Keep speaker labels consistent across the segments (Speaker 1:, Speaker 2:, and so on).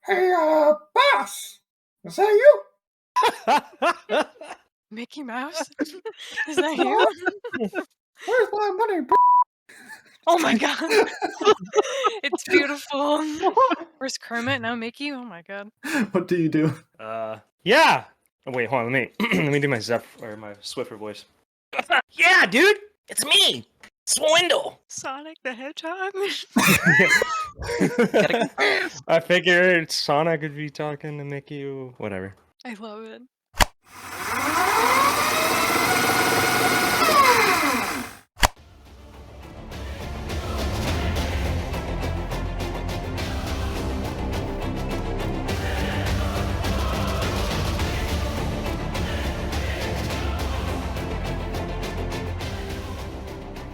Speaker 1: Hey, boss! Is that you?
Speaker 2: Mickey Mouse? Is that you?
Speaker 1: Where's my money,
Speaker 2: Oh my god. It's beautiful. First Kermit, now Mickey. Oh my god.
Speaker 1: What do you do?
Speaker 3: Yeah. Oh, wait, hold on. Let me do my Zephyr or my Swiffer voice. Yeah, dude, it's me, Swindle.
Speaker 2: Sonic the Hedgehog.
Speaker 3: I figured Sonic could be talking to Mickey. Whatever.
Speaker 2: I love it.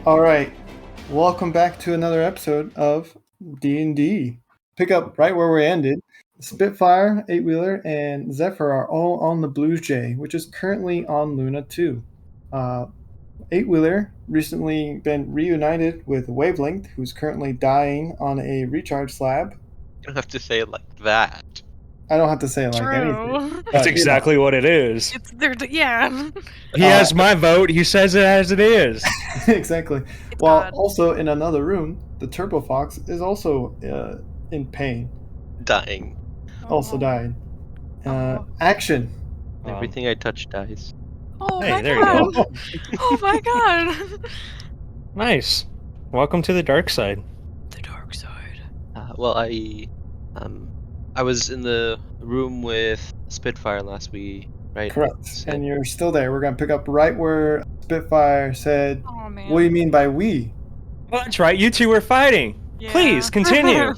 Speaker 1: All right, welcome back to another episode of D&D. Pick up right where we ended. Spitfire, Eightwheeler, and Zephyr are all on the Blues Jay, which is currently on Luna 2. Eightwheeler recently been reunited with Wavelength, who's currently dying on a recharge slab.
Speaker 4: You don't have to say it like that.
Speaker 1: I don't have to say it like anything.
Speaker 2: True.
Speaker 3: That's exactly what it is.
Speaker 2: It's there. Yeah.
Speaker 3: He has my vote. He says it as it is.
Speaker 1: Exactly.
Speaker 2: It's
Speaker 1: While
Speaker 2: God.
Speaker 1: also in another room, the Turbo Fox is also in pain,
Speaker 4: Dying.
Speaker 1: also
Speaker 2: Oh.
Speaker 1: dying.
Speaker 2: Oh.
Speaker 1: Action.
Speaker 4: Everything I touch dies.
Speaker 2: Oh
Speaker 3: Hey,
Speaker 2: my
Speaker 3: there you
Speaker 2: god.
Speaker 3: go.
Speaker 2: Oh my god.
Speaker 3: Nice. Welcome to the dark side.
Speaker 2: The dark side.
Speaker 4: Well, I was in the room with Spitfire last week, right?
Speaker 1: Correct.
Speaker 4: So-
Speaker 1: And you're still there. We're going to pick up right where Spitfire said,
Speaker 2: Oh man.
Speaker 1: "What do you mean by we?"
Speaker 3: Well, that's right. You two were fighting.
Speaker 2: Yeah.
Speaker 3: Please continue.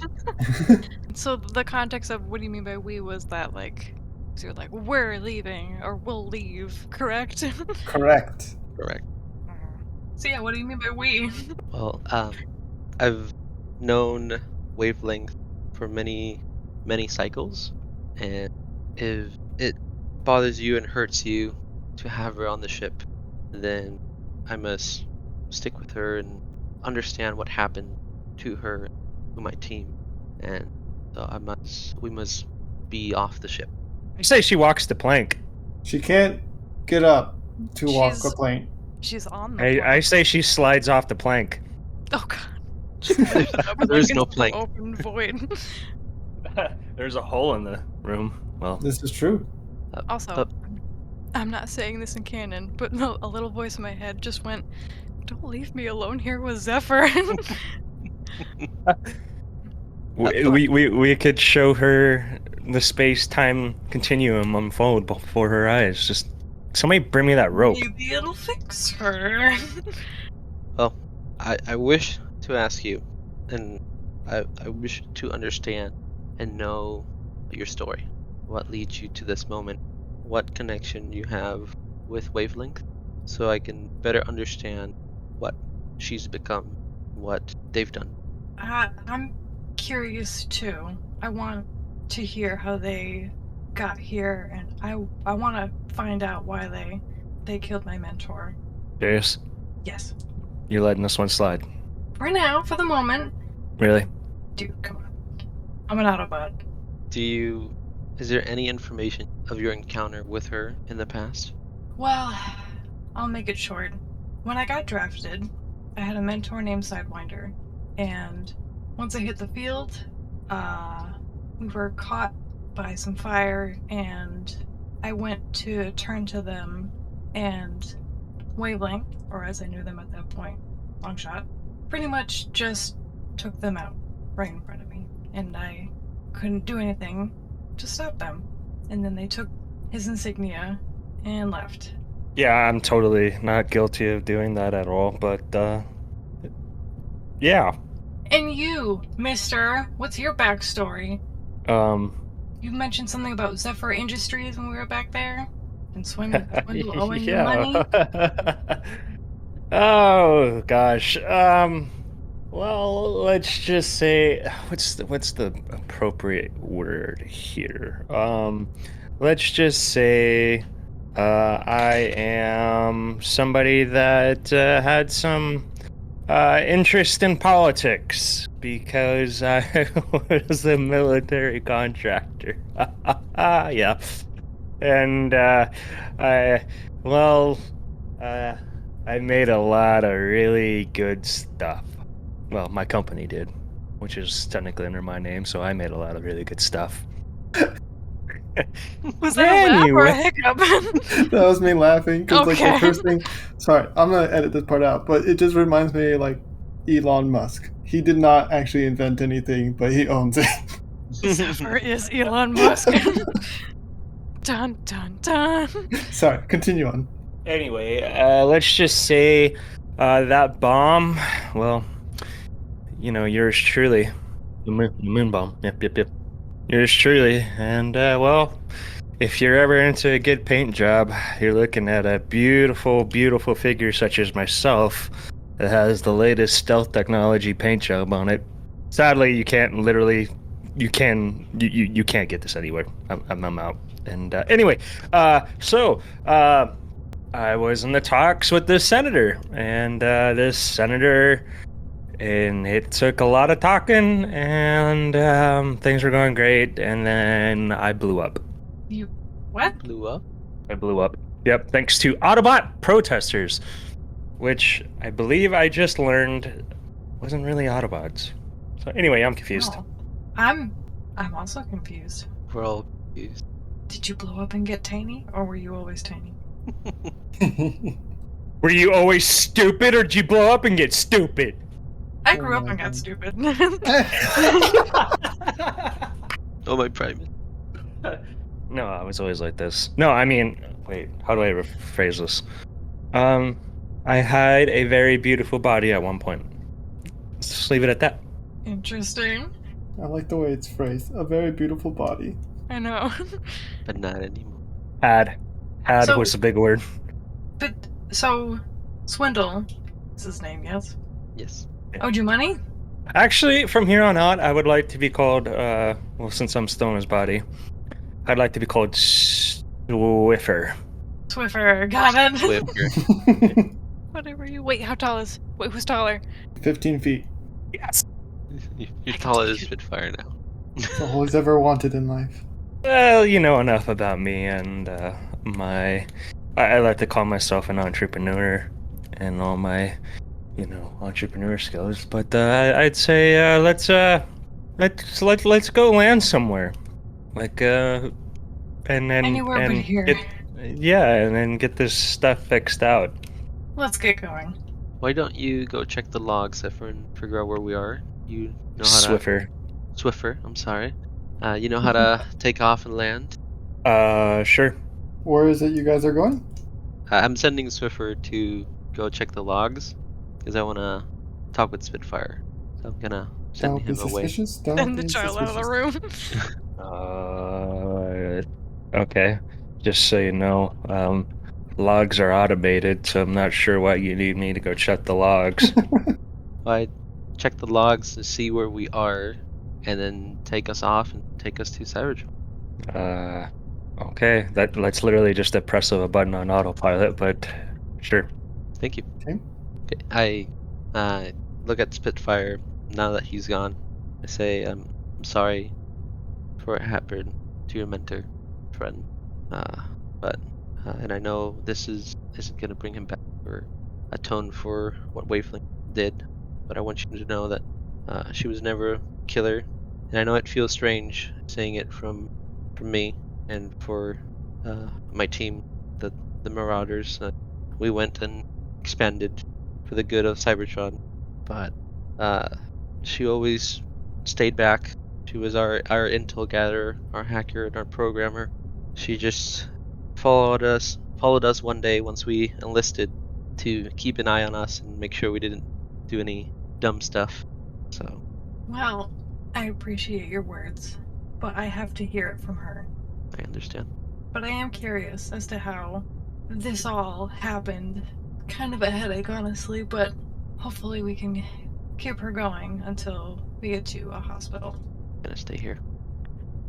Speaker 2: So the context of what do you mean by we was that like, so you're like we're leaving or we'll leave, correct?
Speaker 1: Correct.
Speaker 4: Correct.
Speaker 2: So yeah, what do you mean by we?
Speaker 4: Well, I've known Wavelength for many cycles, and if it bothers you and hurts you to have her on the ship, then I must stick with her and understand what happened to her, to my team, and so we must be off the ship.
Speaker 3: I say she walks the plank.
Speaker 1: She can't get up to walk the
Speaker 2: She's-
Speaker 1: plane.
Speaker 2: She's on the
Speaker 3: I
Speaker 2: plank.
Speaker 3: say she slides off the plank.
Speaker 2: Oh god.
Speaker 4: There's no plank.
Speaker 2: Open void.
Speaker 3: There's a hole in the room. Well,
Speaker 1: This is true.
Speaker 2: Also,
Speaker 4: But-
Speaker 2: I'm not saying this in canon, but no, a little voice in my head just went, "Don't leave me alone here with Zephyr."
Speaker 3: we could show her the space-time continuum unfold before her eyes. Just somebody bring me that rope.
Speaker 2: Maybe it'll fix her.
Speaker 4: Well, I wish to ask you, and I wish to understand and know your story. What leads you to this moment? What connection you have with Wavelength, so I can better understand what she's become, what they've done.
Speaker 2: I'm curious too. I want to hear how they got here, and I want to find out why they killed my mentor.
Speaker 3: Serious?
Speaker 2: Yes.
Speaker 3: You're letting this one slide.
Speaker 2: For now, for the moment.
Speaker 3: Really?
Speaker 2: Dude, come on. I'm an Autobot.
Speaker 4: Is there any information of your encounter with her in the past?
Speaker 2: Well, I'll make it short. When I got drafted, I had a mentor named Sidewinder, and once I hit the field, we were caught by some fire, and I went to turn to them, and Wavelength, or as I knew them at that point, Longshot, pretty much just took them out right in front of me, and I couldn't do anything to stop them. And then they took his insignia and left.
Speaker 3: Yeah, I'm totally not guilty of doing that at all, but, yeah.
Speaker 2: And you, mister, what's your backstory? You mentioned something about Zephyr Industries when we were back there? And Swindle owing you money?
Speaker 3: Oh, gosh. Well, let's just say, what's the appropriate word here? Let's just say, I am somebody that had some interest in politics because I was a military contractor. Yeah. And I, well, I made a lot of really good stuff. Well, my company did, which is technically under my name, so I made a lot of really good stuff.
Speaker 2: Was that a laugh or a
Speaker 3: Anyway.
Speaker 2: hiccup?
Speaker 1: That was me laughing because like the
Speaker 2: Okay.
Speaker 1: first thing. Sorry, I'm gonna edit this part out, but it just reminds me of, like Elon Musk. He did not actually invent anything, but he owns it.
Speaker 2: Zephyr is Elon Musk. Dun dun dun.
Speaker 1: Sorry, continue on.
Speaker 3: Anyway, let's just say that bomb, well, yours truly. The moon bomb. Yep. Yours truly. And, well, if you're ever into a good paint job, you're looking at a beautiful, beautiful figure such as myself that has the latest stealth technology paint job on it. Sadly, you can't get this anywhere. I'm out. And anyway, so I was in the talks with this senator, and it took a lot of talking, and things were going great, and then I blew up.
Speaker 2: You what?
Speaker 4: Blew up?
Speaker 3: I blew up. Yep, thanks to Autobot protesters, which I believe I just learned wasn't really Autobots. So anyway, I'm confused.
Speaker 2: Oh. I'm also confused.
Speaker 4: We're all confused.
Speaker 2: Did you blow up and get tiny, or were you always tiny?
Speaker 3: Were you always stupid, or did you blow up and get stupid?
Speaker 2: I grew
Speaker 1: Oh
Speaker 2: up
Speaker 1: my
Speaker 2: and got
Speaker 1: God.
Speaker 2: stupid.
Speaker 4: Oh, my private.
Speaker 3: No, I was always like this. No, I mean, wait, how do I rephrase this? I had a very beautiful body at one point. Let's just leave it at that.
Speaker 2: Interesting.
Speaker 1: I like the way it's phrased. A very beautiful body.
Speaker 2: I know.
Speaker 4: But not anymore.
Speaker 3: Had
Speaker 2: So-
Speaker 3: was a big word.
Speaker 2: But so, Swindle is his name, yes?
Speaker 4: Yes.
Speaker 2: Owed you money?
Speaker 3: Actually, from here on out, I would like to be called, well, since I'm still in his body, I'd like to be called Swiffer.
Speaker 2: Swiffer, got it.
Speaker 4: Whipper.
Speaker 2: Whatever you. Wait, who's taller?
Speaker 1: 15 feet.
Speaker 3: Yes.
Speaker 4: You're taller than Spitfire now.
Speaker 1: That's all he's ever wanted in life.
Speaker 3: Well, you know enough about me and I like to call myself an entrepreneur and all my, entrepreneur skills. But I'd say let's go land somewhere, like and then
Speaker 2: Anywhere but here.
Speaker 3: and then get this stuff fixed out.
Speaker 2: Let's get going.
Speaker 4: Why don't you go check the logs, Zephyr, and figure out where we are? You know how to...
Speaker 3: Swiffer.
Speaker 4: Swiffer, I'm sorry. You know how to take off and land?
Speaker 3: Sure.
Speaker 1: Where is it you guys are going?
Speaker 4: I'm sending Swiffer to go check the logs, because I want to talk with Spitfire. So I'm gonna send
Speaker 1: Don't be
Speaker 4: him away.
Speaker 1: suspicious. Don't
Speaker 2: Send
Speaker 1: be
Speaker 2: the child out of the
Speaker 1: suspicious.
Speaker 2: room.
Speaker 3: Okay. Just so you know, logs are automated, so I'm not sure why you need me to go check the logs.
Speaker 4: I check the logs to see where we are, and then take us off and take us to Cybertron.
Speaker 3: Okay. That's literally just a press of a button on autopilot, but sure.
Speaker 4: Thank you.
Speaker 1: Okay.
Speaker 4: Okay, I look at Spitfire now that he's gone. I say, I'm sorry for what happened to your mentor friend. And I know this isn't gonna bring him back or atone for what Wavelength did, but I want you to know that she was never a killer, and I know it feels strange saying it from me and for my team, the Marauders. We went and expanded for the good of Cybertron, but she always stayed back. She was our intel gatherer, our hacker, and our programmer. She just followed us one day once we enlisted to keep an eye on us and make sure we didn't do any dumb stuff. So
Speaker 2: Well, I appreciate your words, but I have to hear it from her.
Speaker 4: I understand.
Speaker 2: But I am curious as to how this all happened. Kind of a headache, honestly, but hopefully we can keep her going until we get to a hospital.
Speaker 4: I'm gonna stay here.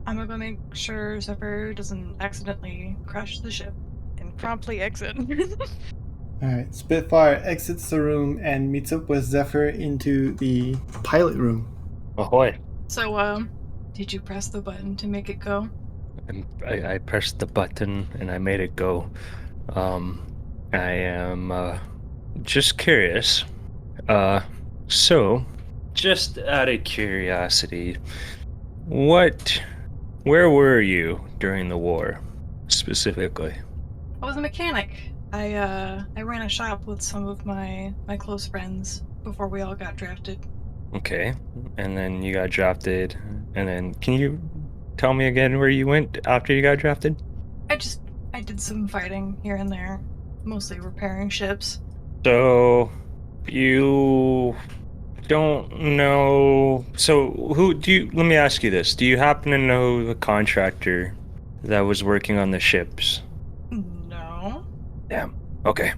Speaker 2: I'm gonna go make sure Zephyr doesn't accidentally crash the ship and promptly exit.
Speaker 1: All right. Spitfire exits the room and meets up with Zephyr into the pilot room.
Speaker 3: Ahoy.
Speaker 2: So, did you press the button to make it go?
Speaker 3: I pressed the button and I made it go. I am just curious. So, just out of curiosity, where were you during the war, specifically?
Speaker 2: I was a mechanic. I ran a shop with some of my close friends before we all got drafted.
Speaker 3: Okay, and then you got drafted, and then can you tell me again where you went after you got drafted?
Speaker 2: I did some fighting here and there, mostly repairing ships.
Speaker 3: So, you don't know. So, let me ask you this. Do you happen to know the contractor that was working on the ships?
Speaker 2: No.
Speaker 3: Damn. Okay.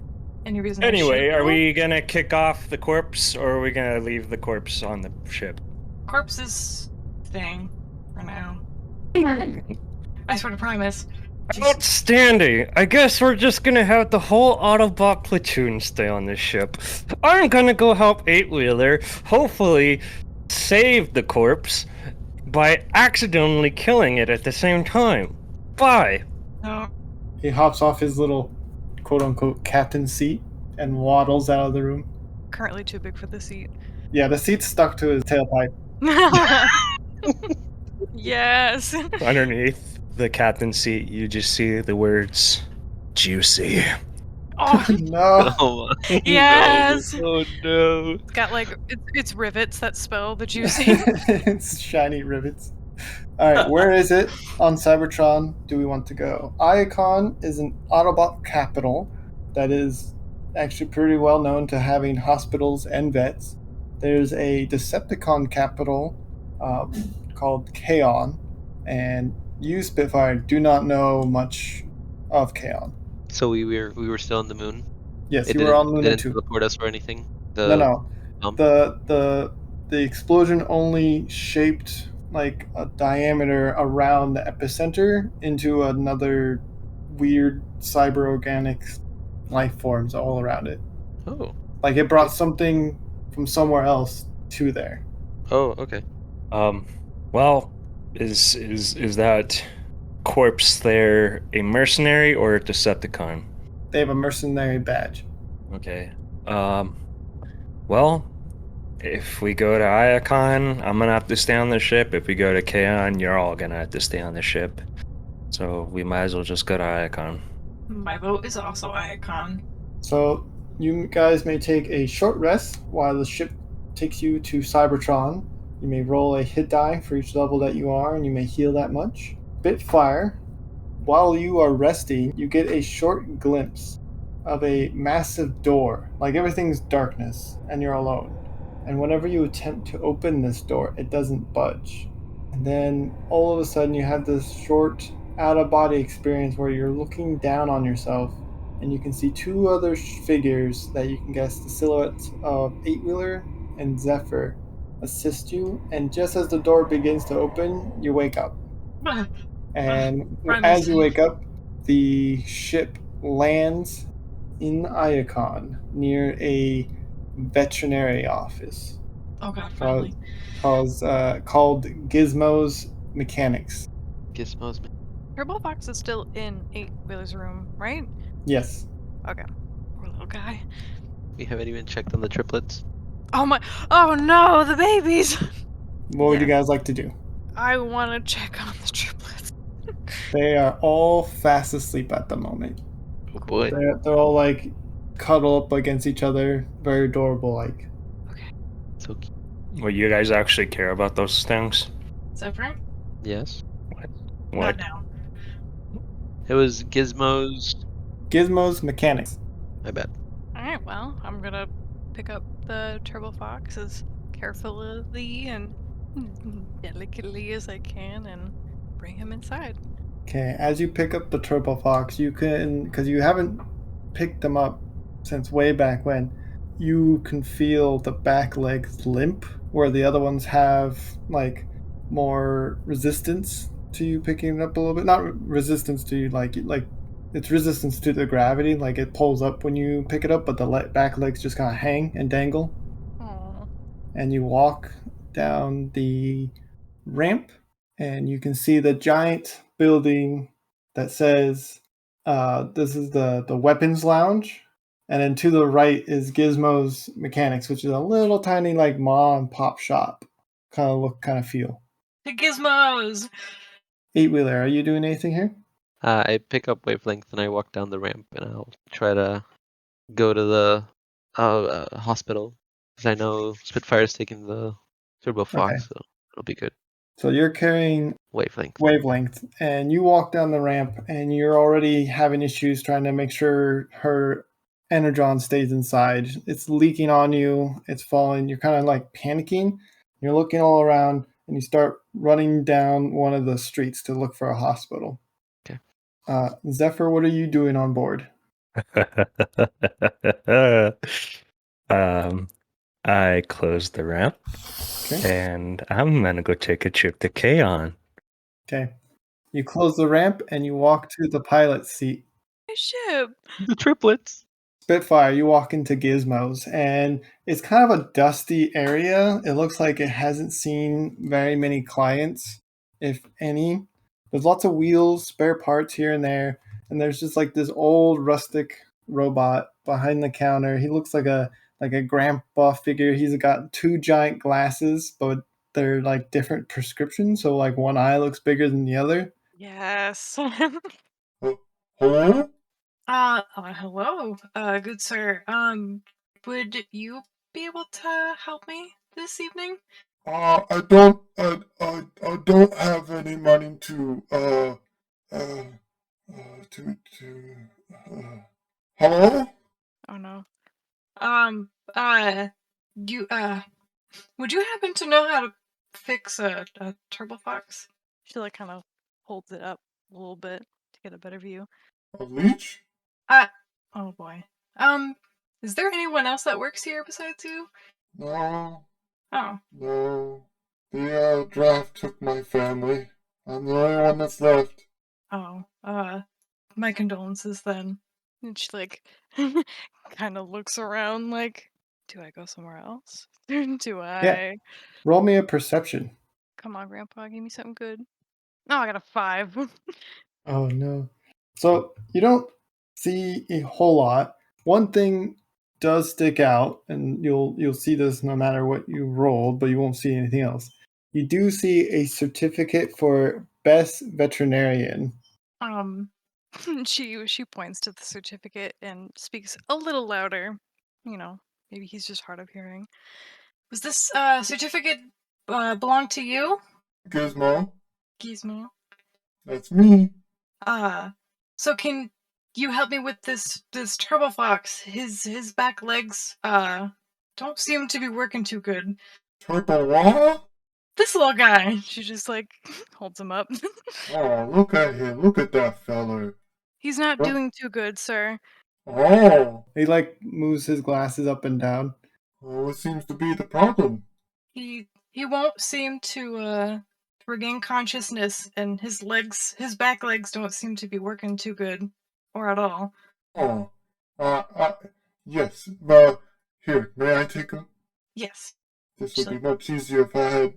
Speaker 2: Any reason?
Speaker 3: Anyway,
Speaker 2: I should
Speaker 3: are
Speaker 2: know?
Speaker 3: we gonna kick off the corpse, or are we gonna leave the corpse on the ship?
Speaker 2: Corpse is staying for now. I swear to promise.
Speaker 3: Outstanding! I guess we're just gonna have the whole Autobot platoon stay on this ship. I'm gonna go help Eightwheeler, hopefully save the corpse by accidentally killing it at the same time. Bye!
Speaker 2: No.
Speaker 1: He hops off his little quote-unquote captain seat and waddles out of the room.
Speaker 2: Currently too big for the seat.
Speaker 1: Yeah, the seat's stuck to his tailpipe.
Speaker 2: Yes.
Speaker 3: Underneath the captain's seat, you just see the words, juicy.
Speaker 2: Oh,
Speaker 1: No.
Speaker 4: Oh,
Speaker 2: yes.
Speaker 4: no. Oh no.
Speaker 2: It's got like it's rivets that spell the juicy.
Speaker 1: It's shiny rivets. All right, where is it on Cybertron do we want to go? Iacon is an Autobot capital that is actually pretty well known to having hospitals and vets. There's a Decepticon capital called Kaon, and you, Spitfire, do not know much of Kaon.
Speaker 4: So we were still on the moon.
Speaker 1: Yes,
Speaker 4: It
Speaker 1: you were on Luna
Speaker 4: didn't
Speaker 1: 2.
Speaker 4: teleport us or anything.
Speaker 1: No.
Speaker 4: Um,
Speaker 1: The explosion only shaped like a diameter around the epicenter into another weird cyber organic life forms all around it.
Speaker 4: Oh.
Speaker 1: Like it brought something from somewhere else to there.
Speaker 4: Oh. Okay.
Speaker 3: Well, is that corpse there a mercenary or a Decepticon?
Speaker 1: They have a mercenary badge.
Speaker 3: Okay. Well, if we go to Iacon, I'm gonna have to stay on the ship. If we go to Kaon, you're all gonna have to stay on the ship. So we might as well just go to Iacon.
Speaker 2: My vote is also Icon.
Speaker 1: So you guys may take a short rest while the ship takes you to Cybertron. You may roll a hit die for each level that you are, and you may heal that much. Spitfire, while you are resting, you get a short glimpse of a massive door. Like everything's darkness, and you're alone. And whenever you attempt to open this door, it doesn't budge. And then all of a sudden, you have this short out-of-body experience where you're looking down on yourself, and you can see two other figures that you can guess the silhouettes of Eightwheeler and Zephyr assist you. And just as the door begins to open, you wake up. And as you wake up, the ship lands in Iacon near a veterinary office
Speaker 2: Oh god, finally.
Speaker 1: called Gizmo's Mechanics.
Speaker 4: Gizmos.
Speaker 2: Turbo Fox is still in Eightwheeler's room, right?
Speaker 1: Yes.
Speaker 2: Okay. Poor little guy.
Speaker 4: We haven't even checked on the triplets.
Speaker 2: Oh my! Oh no, the babies!
Speaker 1: What would you guys like to do?
Speaker 2: I want to check on the triplets.
Speaker 1: They are all fast asleep at the moment.
Speaker 4: Oh boy.
Speaker 1: They're all like cuddle up against each other, very adorable. Like
Speaker 4: So cute.
Speaker 3: Well, you guys actually care about those things?
Speaker 2: Zephyr?
Speaker 4: Yes.
Speaker 2: Not now.
Speaker 4: It was Gizmos.
Speaker 1: Gizmo's Mechanics.
Speaker 4: My bad.
Speaker 2: Alright, well, I'm gonna pick up the Turbo Fox as carefully and delicately as I can and bring him inside.
Speaker 1: Okay, as you pick up the Turbo Fox, you can, because you haven't picked them up since way back when, you can feel the back legs limp, where the other ones have like more resistance to you picking it up a little bit. Not resistance to you, like it's resistance to the gravity, like it pulls up when you pick it up, but the back legs just kind of hang and dangle.
Speaker 2: Aw.
Speaker 1: And you walk down the ramp, and you can see the giant building that says, "This is the weapons lounge." And then to the right is Gizmo's Mechanics, which is a little tiny like mom and pop shop kind of look, kind of feel.
Speaker 2: The gizmos!
Speaker 1: Eightwheeler, are you doing anything here?
Speaker 4: I pick up wavelength and I walk down the ramp and I'll try to go to the hospital because I know Spitfire's taking the Turbo Fox, so it'll be good.
Speaker 1: So you're carrying wavelength, and you walk down the ramp, and you're already having issues trying to make sure her energon stays inside. It's leaking on you. It's falling. You're kind of like panicking. You're looking all around, and you start running down one of the streets to look for a hospital.
Speaker 4: Okay.
Speaker 1: Zephyr, what are you doing on board?
Speaker 3: I closed the ramp, and I'm gonna go take a trip to Kaon.
Speaker 1: Okay. You close the ramp, and you walk to the pilot's seat.
Speaker 2: My ship!
Speaker 4: The triplets!
Speaker 1: Spitfire, you walk into Gizmos, and it's kind of a dusty area. It looks like it hasn't seen very many clients, if any. There's lots of wheels, spare parts here and there, and there's just like this old rustic robot behind the counter. He looks like a grandpa figure. He's got two giant glasses, but they're like different prescriptions, so like one eye looks bigger than the other.
Speaker 2: Yes.
Speaker 1: Hello?
Speaker 2: Hello, good sir. Would you be able to help me this evening?
Speaker 5: I don't have any money to, hello?
Speaker 2: Oh no. You, would you happen to know how to fix a Turbo Fox? She like kind of holds it up a little bit to get a better view.
Speaker 5: A leech?
Speaker 2: Oh boy. Is there anyone else that works here besides you?
Speaker 5: No,
Speaker 2: Oh.
Speaker 5: no. The, draft took my family. I'm the only one that's left.
Speaker 2: Oh, my condolences then. And she like kind of looks around like, do I go somewhere else? Do I?
Speaker 1: Yeah. Roll me a perception.
Speaker 2: Come on, Grandpa, give me something good. Oh, I got a 5.
Speaker 1: Oh no. So you don't see a whole lot. One thing does stick out, and you'll see this no matter what you roll, but you won't see anything else. You do see a certificate for best veterinarian.
Speaker 2: She points to the certificate and speaks a little louder. You know, maybe he's just hard of hearing. Was this certificate belong to you?
Speaker 5: Gizmo?
Speaker 2: Gizmo.
Speaker 5: That's me.
Speaker 2: So can you help me with this Turbo Fox? His back legs don't seem to be working too good.
Speaker 5: Turbo what?
Speaker 2: This little guy. She just like holds him up.
Speaker 5: Oh, look at him. Look at that feller.
Speaker 2: He's not doing too good, sir.
Speaker 5: Oh.
Speaker 1: He like moves his glasses up and down.
Speaker 5: Well, what seems to be the problem?
Speaker 2: He won't seem to regain consciousness, and his back legs don't seem to be working too good, or at all.
Speaker 5: Oh. Yes. But here, may I take him?
Speaker 2: Yes.
Speaker 5: This would be much easier if I had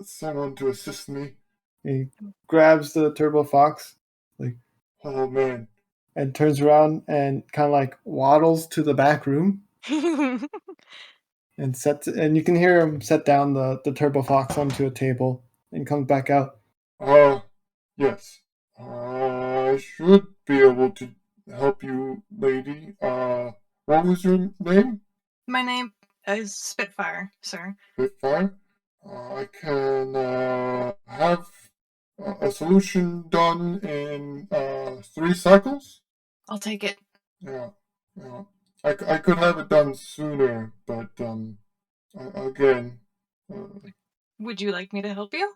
Speaker 5: someone to assist me.
Speaker 1: He grabs the Turbo Fox, like,
Speaker 5: oh man,
Speaker 1: and turns around and kind of like waddles to the back room. And and you can hear him set down the Turbo Fox onto a table and comes back out.
Speaker 5: Yes. I should be able to help you, lady. What was your name?
Speaker 2: My name is Spitfire, sir.
Speaker 5: Spitfire? I can have a solution done in 3 cycles?
Speaker 2: I'll take it.
Speaker 5: Yeah. I could have it done sooner, but again.
Speaker 2: Would you like me to help you?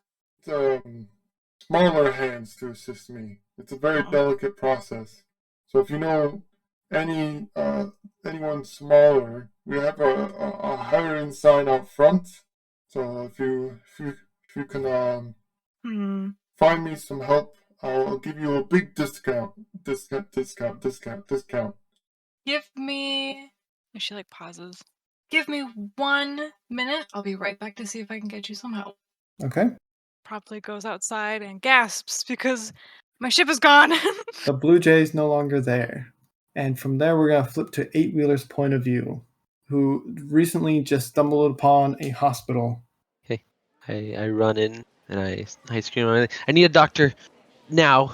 Speaker 5: Smaller hands to assist me. It's a very delicate process. So if you know anyone smaller, we have a hiring sign out front. So if you can find me some help, I'll give you a big discount. discount.
Speaker 2: Give me. And she like pauses. Give me 1 minute. I'll be right back to see if I can get you some help.
Speaker 1: Okay.
Speaker 2: Probably goes outside and gasps because my ship is gone.
Speaker 1: The Blue Jay's no longer there. And from there, we're going to flip to Eightwheeler's point of view, who recently just stumbled upon a hospital.
Speaker 4: Okay. I run in and I scream, I need a doctor now.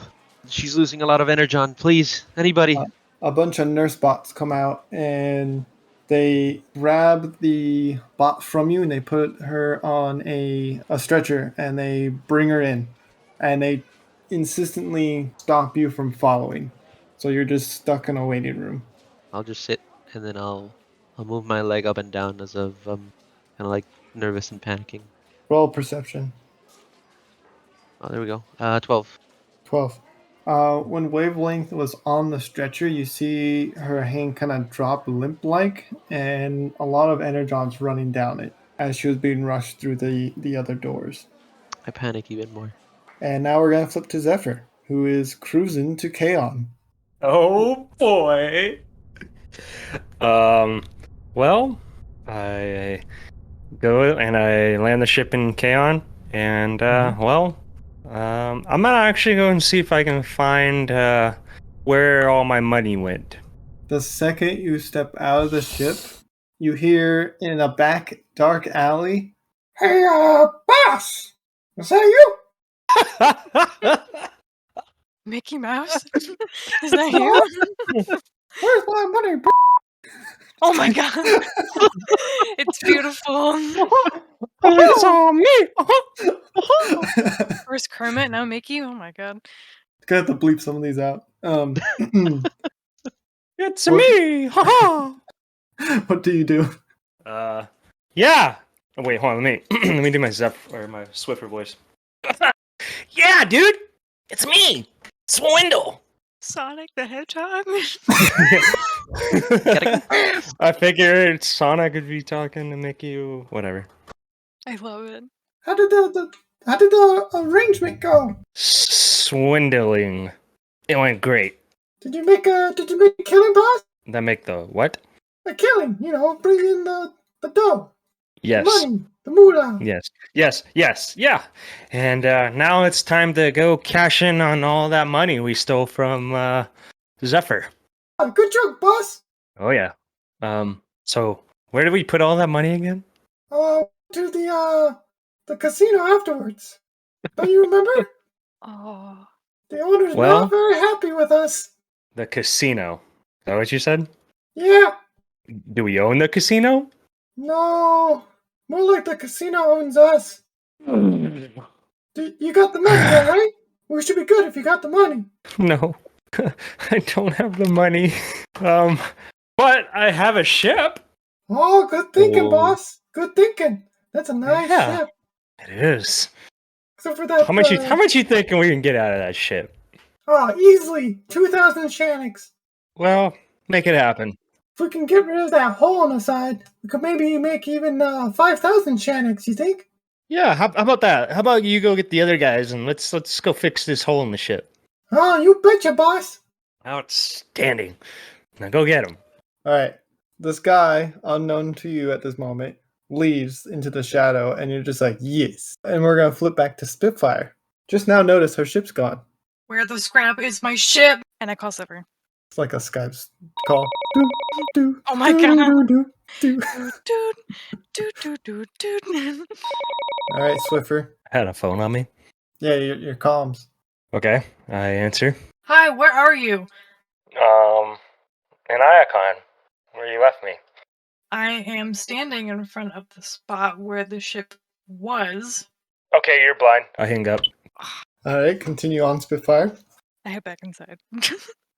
Speaker 4: She's losing a lot of energon. Please, anybody.
Speaker 1: A bunch of nurse bots come out and they grab the bot from you and they put her on a stretcher and they bring her in. And they insistently stop you from following. So you're just stuck in a waiting room.
Speaker 4: I'll just sit and then I'll move my leg up and down as of kind of like nervous and panicking.
Speaker 1: Roll perception.
Speaker 4: Oh, there we go. 12.
Speaker 1: 12. When Wavelength was on the stretcher, you see her hand kind of drop limp-like, and a lot of energons running down it as she was being rushed through the other doors.
Speaker 4: I panic even more.
Speaker 1: And now we're going to flip to Zephyr, who is cruising to Kaon.
Speaker 3: Oh boy. Well, I go and I land the ship in Kaon, and I'm gonna actually go and see if I can find where all my money went.
Speaker 1: The second you step out of the ship, you hear in a back dark alley, "Hey, boss! Is that you?"
Speaker 2: Mickey Mouse? Is that you?
Speaker 1: Where's my money, bro?
Speaker 2: Oh my god. It's beautiful.
Speaker 3: It's on me.
Speaker 2: First Kermit, now Mickey. Oh my god.
Speaker 1: Gonna have to bleep some of these out.
Speaker 3: It's me.
Speaker 1: What do you do?
Speaker 3: Yeah. Oh, wait, hold on. Let me do my Zephyr or my Swiffer voice. Yeah, dude. It's me. Swindle.
Speaker 2: Sonic the Hedgehog?
Speaker 3: I figured Sonic could be talking to Mickey. Whatever.
Speaker 2: I love it.
Speaker 1: How did the arrangement go?
Speaker 3: Swindling. It went great.
Speaker 1: Did you make a killing, boss?
Speaker 3: That make the what?
Speaker 1: A killing, bring in the dough.
Speaker 3: Yes.
Speaker 1: The money, the moolah.
Speaker 3: Yes, yeah. And now it's time to go cash in on all that money we stole from Zephyr.
Speaker 1: Oh, good joke, boss.
Speaker 3: Oh yeah. So where did we put all that money again?
Speaker 1: To the casino afterwards. Don't you remember?
Speaker 2: Oh.
Speaker 1: The owner's
Speaker 3: Well-
Speaker 1: not very happy with us.
Speaker 3: The casino. Is that what you said?
Speaker 1: Yeah.
Speaker 3: Do we own the casino?
Speaker 1: No. More like the casino owns us. You got the money, though, right? We should be good if you got the money.
Speaker 3: No. I don't have the money. But I have a ship.
Speaker 1: Oh, good thinking,
Speaker 3: Oh.
Speaker 1: boss. Good thinking. That's a nice
Speaker 3: Yeah.
Speaker 1: ship.
Speaker 3: It is.
Speaker 1: Except for that.
Speaker 3: How much you thinking we can get out of that ship?
Speaker 1: Oh, easily 2,000 Shaniks.
Speaker 3: Well, make it happen.
Speaker 1: If we can get rid of that hole on the side, we could maybe make even 5,000 Shaniks. You think?
Speaker 3: Yeah, how about that? How about you go get the other guys and let's go fix this hole in the ship.
Speaker 1: Oh, you betcha, boss.
Speaker 3: Outstanding. Now go get him.
Speaker 1: All right. This guy, unknown to you at this moment, leaves into the shadow, and you're just like, yes. And we're gonna flip back to Spitfire. Just now notice her ship's gone.
Speaker 2: Where the scrap is my ship? And I call Zephyr.
Speaker 1: It's like a Skype call. Do,
Speaker 2: Oh my god.
Speaker 1: do.
Speaker 2: Dude.
Speaker 1: All right, Swiffer.
Speaker 3: I had a phone on me.
Speaker 1: Yeah, your comms.
Speaker 3: Okay, I answer.
Speaker 2: Hi, where are you?
Speaker 3: In Iacon, where you left me.
Speaker 2: I am standing in front of the spot where the ship was.
Speaker 3: Okay, you're blind. I hang up.
Speaker 1: All right, continue on, Spitfire.
Speaker 2: I head back inside.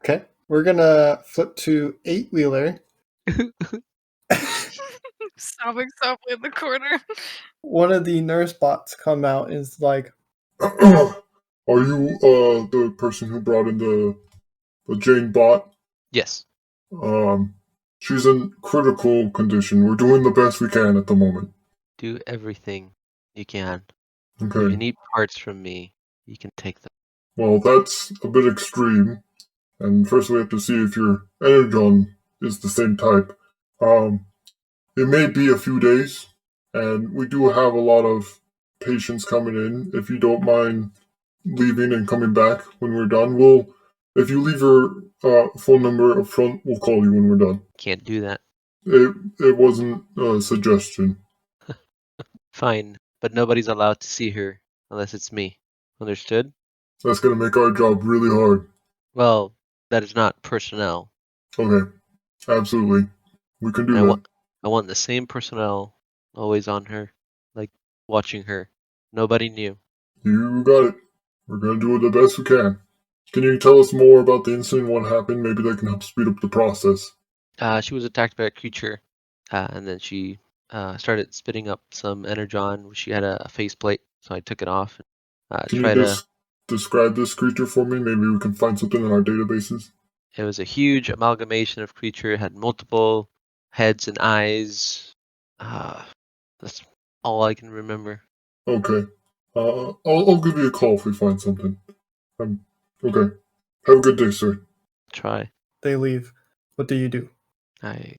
Speaker 1: Okay, we're gonna flip to Eightwheeler.
Speaker 2: Sobbing softly in the corner.
Speaker 1: One of the nurse bots come out and is like,
Speaker 5: Are you the person who brought in the Jane bot?
Speaker 4: Yes.
Speaker 5: She's in critical condition. We're doing the best we can at the moment.
Speaker 4: Do everything you can. If
Speaker 5: Okay.
Speaker 4: you need parts from me, you can take them.
Speaker 5: Well, that's a bit extreme. And first we have to see if your energon is the same type. It may be a few days, and we do have a lot of patients coming in. If you don't mind leaving and coming back when we're done, if you leave your phone number up front, we'll call you when we're done.
Speaker 4: Can't do that.
Speaker 5: It wasn't a suggestion.
Speaker 4: Fine, but nobody's allowed to see her unless it's me. Understood?
Speaker 5: That's gonna make our job really hard.
Speaker 4: Well, that is not personnel.
Speaker 5: Okay, absolutely. We can do that.
Speaker 4: I want the same personnel always on her, like watching her. Nobody knew.
Speaker 5: You got it. We're gonna do the best we can. Can you tell us more about the incident, what happened? Maybe that can help speed up the process.
Speaker 4: She was attacked by a creature, and then she started spitting up some energon. She had a faceplate, so I took it off.
Speaker 5: Can you just describe this creature for me? Maybe we can find something in our databases.
Speaker 4: It was a huge amalgamation of creature. It had multiple heads and eyes. That's all I can remember.
Speaker 5: Okay. I'll give you a call if we find something. Okay. Have a good day, sir.
Speaker 4: Try.
Speaker 1: They leave. What do you do?
Speaker 4: I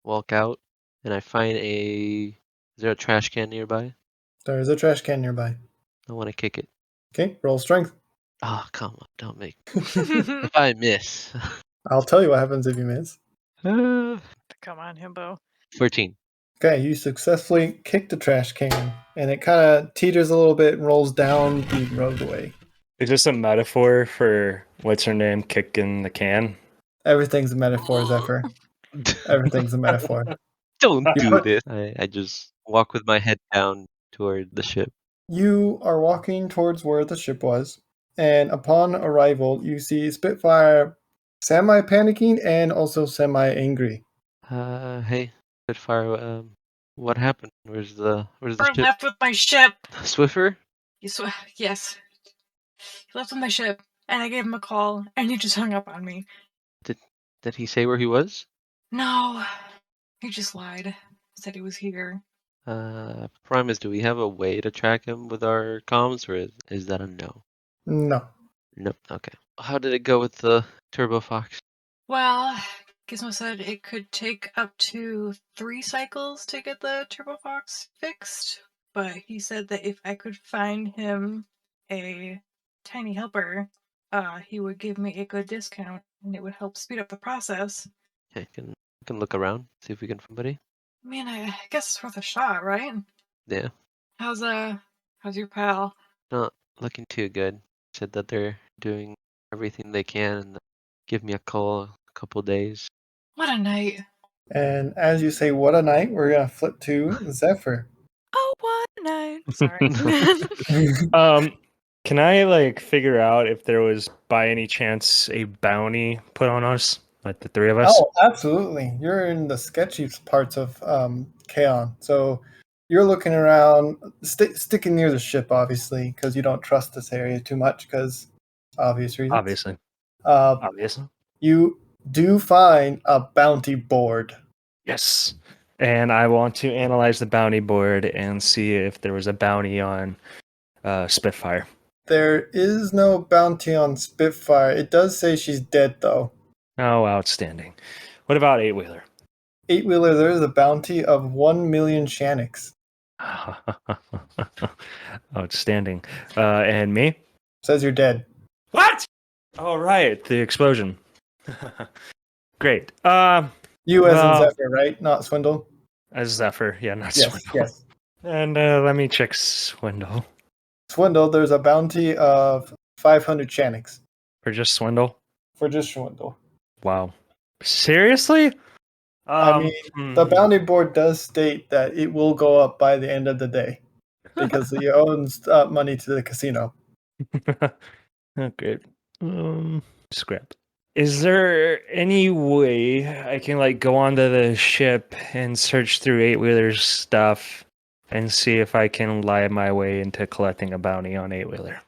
Speaker 4: walk out and I find Is there a trash can nearby?
Speaker 1: There is a trash can nearby.
Speaker 4: I want to kick it.
Speaker 1: Okay, roll strength.
Speaker 4: Oh, come on, don't make. If I miss.
Speaker 1: I'll tell you what happens if you miss.
Speaker 2: Come on, himbo.
Speaker 4: 14.
Speaker 1: Okay, you successfully kick the trash can, and it kind of teeters a little bit and rolls down the roadway.
Speaker 3: Is this a metaphor for what's her name kicking the can?
Speaker 1: Everything's a metaphor, Zephyr. Everything's a metaphor.
Speaker 4: Don't
Speaker 1: You
Speaker 4: do
Speaker 1: put-
Speaker 4: this. I just walk with my head down toward the ship.
Speaker 1: You are walking towards where the ship was, and upon arrival, you see Spitfire semi-panicking and also semi-angry.
Speaker 4: Hey, Spitfire, what happened? Where's the
Speaker 2: Or
Speaker 4: ship?
Speaker 2: left with my ship.
Speaker 4: Swiffer?
Speaker 2: Yes. He left with my ship, and I gave him a call, and he just hung up on me.
Speaker 4: Did he say where he was?
Speaker 2: No, he just lied. Said he was here.
Speaker 4: Primus, do we have a way to track him with our comms, or is that a no?
Speaker 1: No.
Speaker 4: Nope. Okay. How did it go with the Turbo Fox?
Speaker 2: Well, Gizmo said it could take up to 3 cycles to get the Turbo Fox fixed, but he said that if I could find him a tiny helper, he would give me a good discount, and it would help speed up the process.
Speaker 4: Okay, can look around, see if we can find somebody.
Speaker 2: I mean, I guess it's worth a shot, right?
Speaker 4: Yeah.
Speaker 2: How's your pal?
Speaker 4: Not looking too good. Said that they're doing everything they can and give me a call a couple days.
Speaker 2: What a night.
Speaker 1: And as you say, what a night, we're going to flip to Zephyr.
Speaker 2: Oh, what a night. Sorry.
Speaker 3: Can I figure out if there was by any chance a bounty put on us, like the 3 of us?
Speaker 1: Oh, absolutely. You're in the sketchy parts of Kaon. So you're looking around, sticking near the ship, obviously, because you don't trust this area too much, because obvious reasons.
Speaker 3: Obviously.
Speaker 1: You do find a bounty board.
Speaker 3: Yes. And I want to analyze the bounty board and see if there was a bounty on Spitfire.
Speaker 1: There is no bounty on Spitfire. It does say she's dead, though.
Speaker 3: Oh, outstanding. What about Eightwheeler?
Speaker 1: Eightwheeler, there's a bounty of 1 million Shaniks.
Speaker 3: Outstanding. And me?
Speaker 1: Says you're dead.
Speaker 3: What? All right, the explosion. Great.
Speaker 1: You as in Zephyr, right? Not Swindle?
Speaker 3: As Zephyr, yeah, not
Speaker 1: Yes,
Speaker 3: Swindle.
Speaker 1: yes.
Speaker 3: And let me check Swindle.
Speaker 1: Swindle, there's a bounty of 500 Shaniks.
Speaker 3: For just Swindle?
Speaker 1: For just Swindle.
Speaker 3: Wow. Seriously?
Speaker 1: The bounty board does state that it will go up by the end of the day because he owns money to the casino.
Speaker 3: Oh, great. Scrap. Is there any way I can go onto the ship and search through Eightwheeler's stuff and see if I can lie my way into collecting a bounty on Eightwheeler?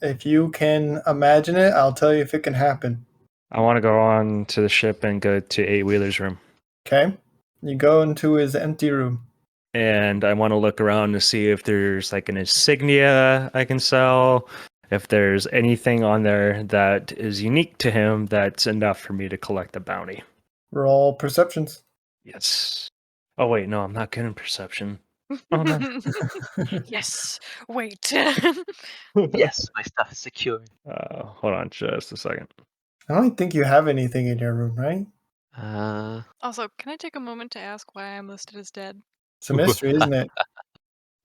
Speaker 1: If you can imagine it, I'll tell you if it can happen.
Speaker 3: I want to go on to the ship and go to Eightwheeler's room.
Speaker 1: Okay. You go into his empty room.
Speaker 3: And I want to look around to see if there's an insignia I can sell, if there's anything on there that is unique to him that's enough for me to collect a bounty.
Speaker 1: Roll perceptions.
Speaker 3: Yes. Oh wait, no, I'm not good in perception. Oh no.
Speaker 2: Yes. Wait.
Speaker 4: Yes, my stuff is secure.
Speaker 3: Hold on just a second.
Speaker 1: I don't think you have anything in your room, right?
Speaker 2: Also, can I take a moment to ask why I'm listed as dead?
Speaker 1: It's a mystery, isn't it?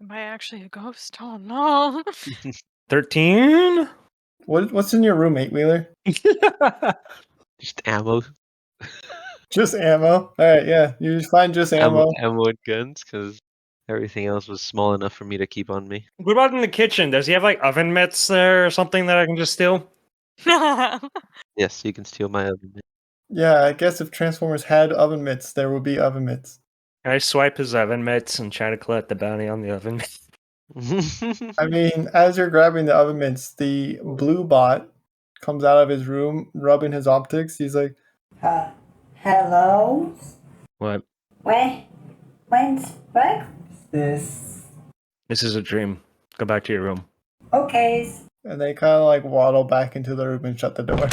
Speaker 2: Am I actually a ghost? Oh no.
Speaker 3: 13?
Speaker 1: What's in your room, Eightwheeler?
Speaker 4: Just ammo,
Speaker 1: Just ammo. All right, yeah. You just find just ammo.
Speaker 4: ammo and guns, because everything else was small enough for me to keep on me.
Speaker 3: What about in the kitchen? Does he have like oven mitts there or something that I can just steal?
Speaker 4: Yes, you can steal my oven mitt.
Speaker 1: Yeah, I guess if Transformers had oven mitts, there would be oven mitts.
Speaker 3: Can I swipe his oven mitts and try to collect the bounty on the oven mitts?
Speaker 1: I mean, as you're grabbing the oven mitts, the blue bot comes out of his room, rubbing his optics. He's like,
Speaker 6: Hello?
Speaker 3: What?
Speaker 6: When's breakfast?
Speaker 3: This is a dream. Go back to your room.
Speaker 6: Okay.
Speaker 1: and they kind of like waddle back into the room and shut the door.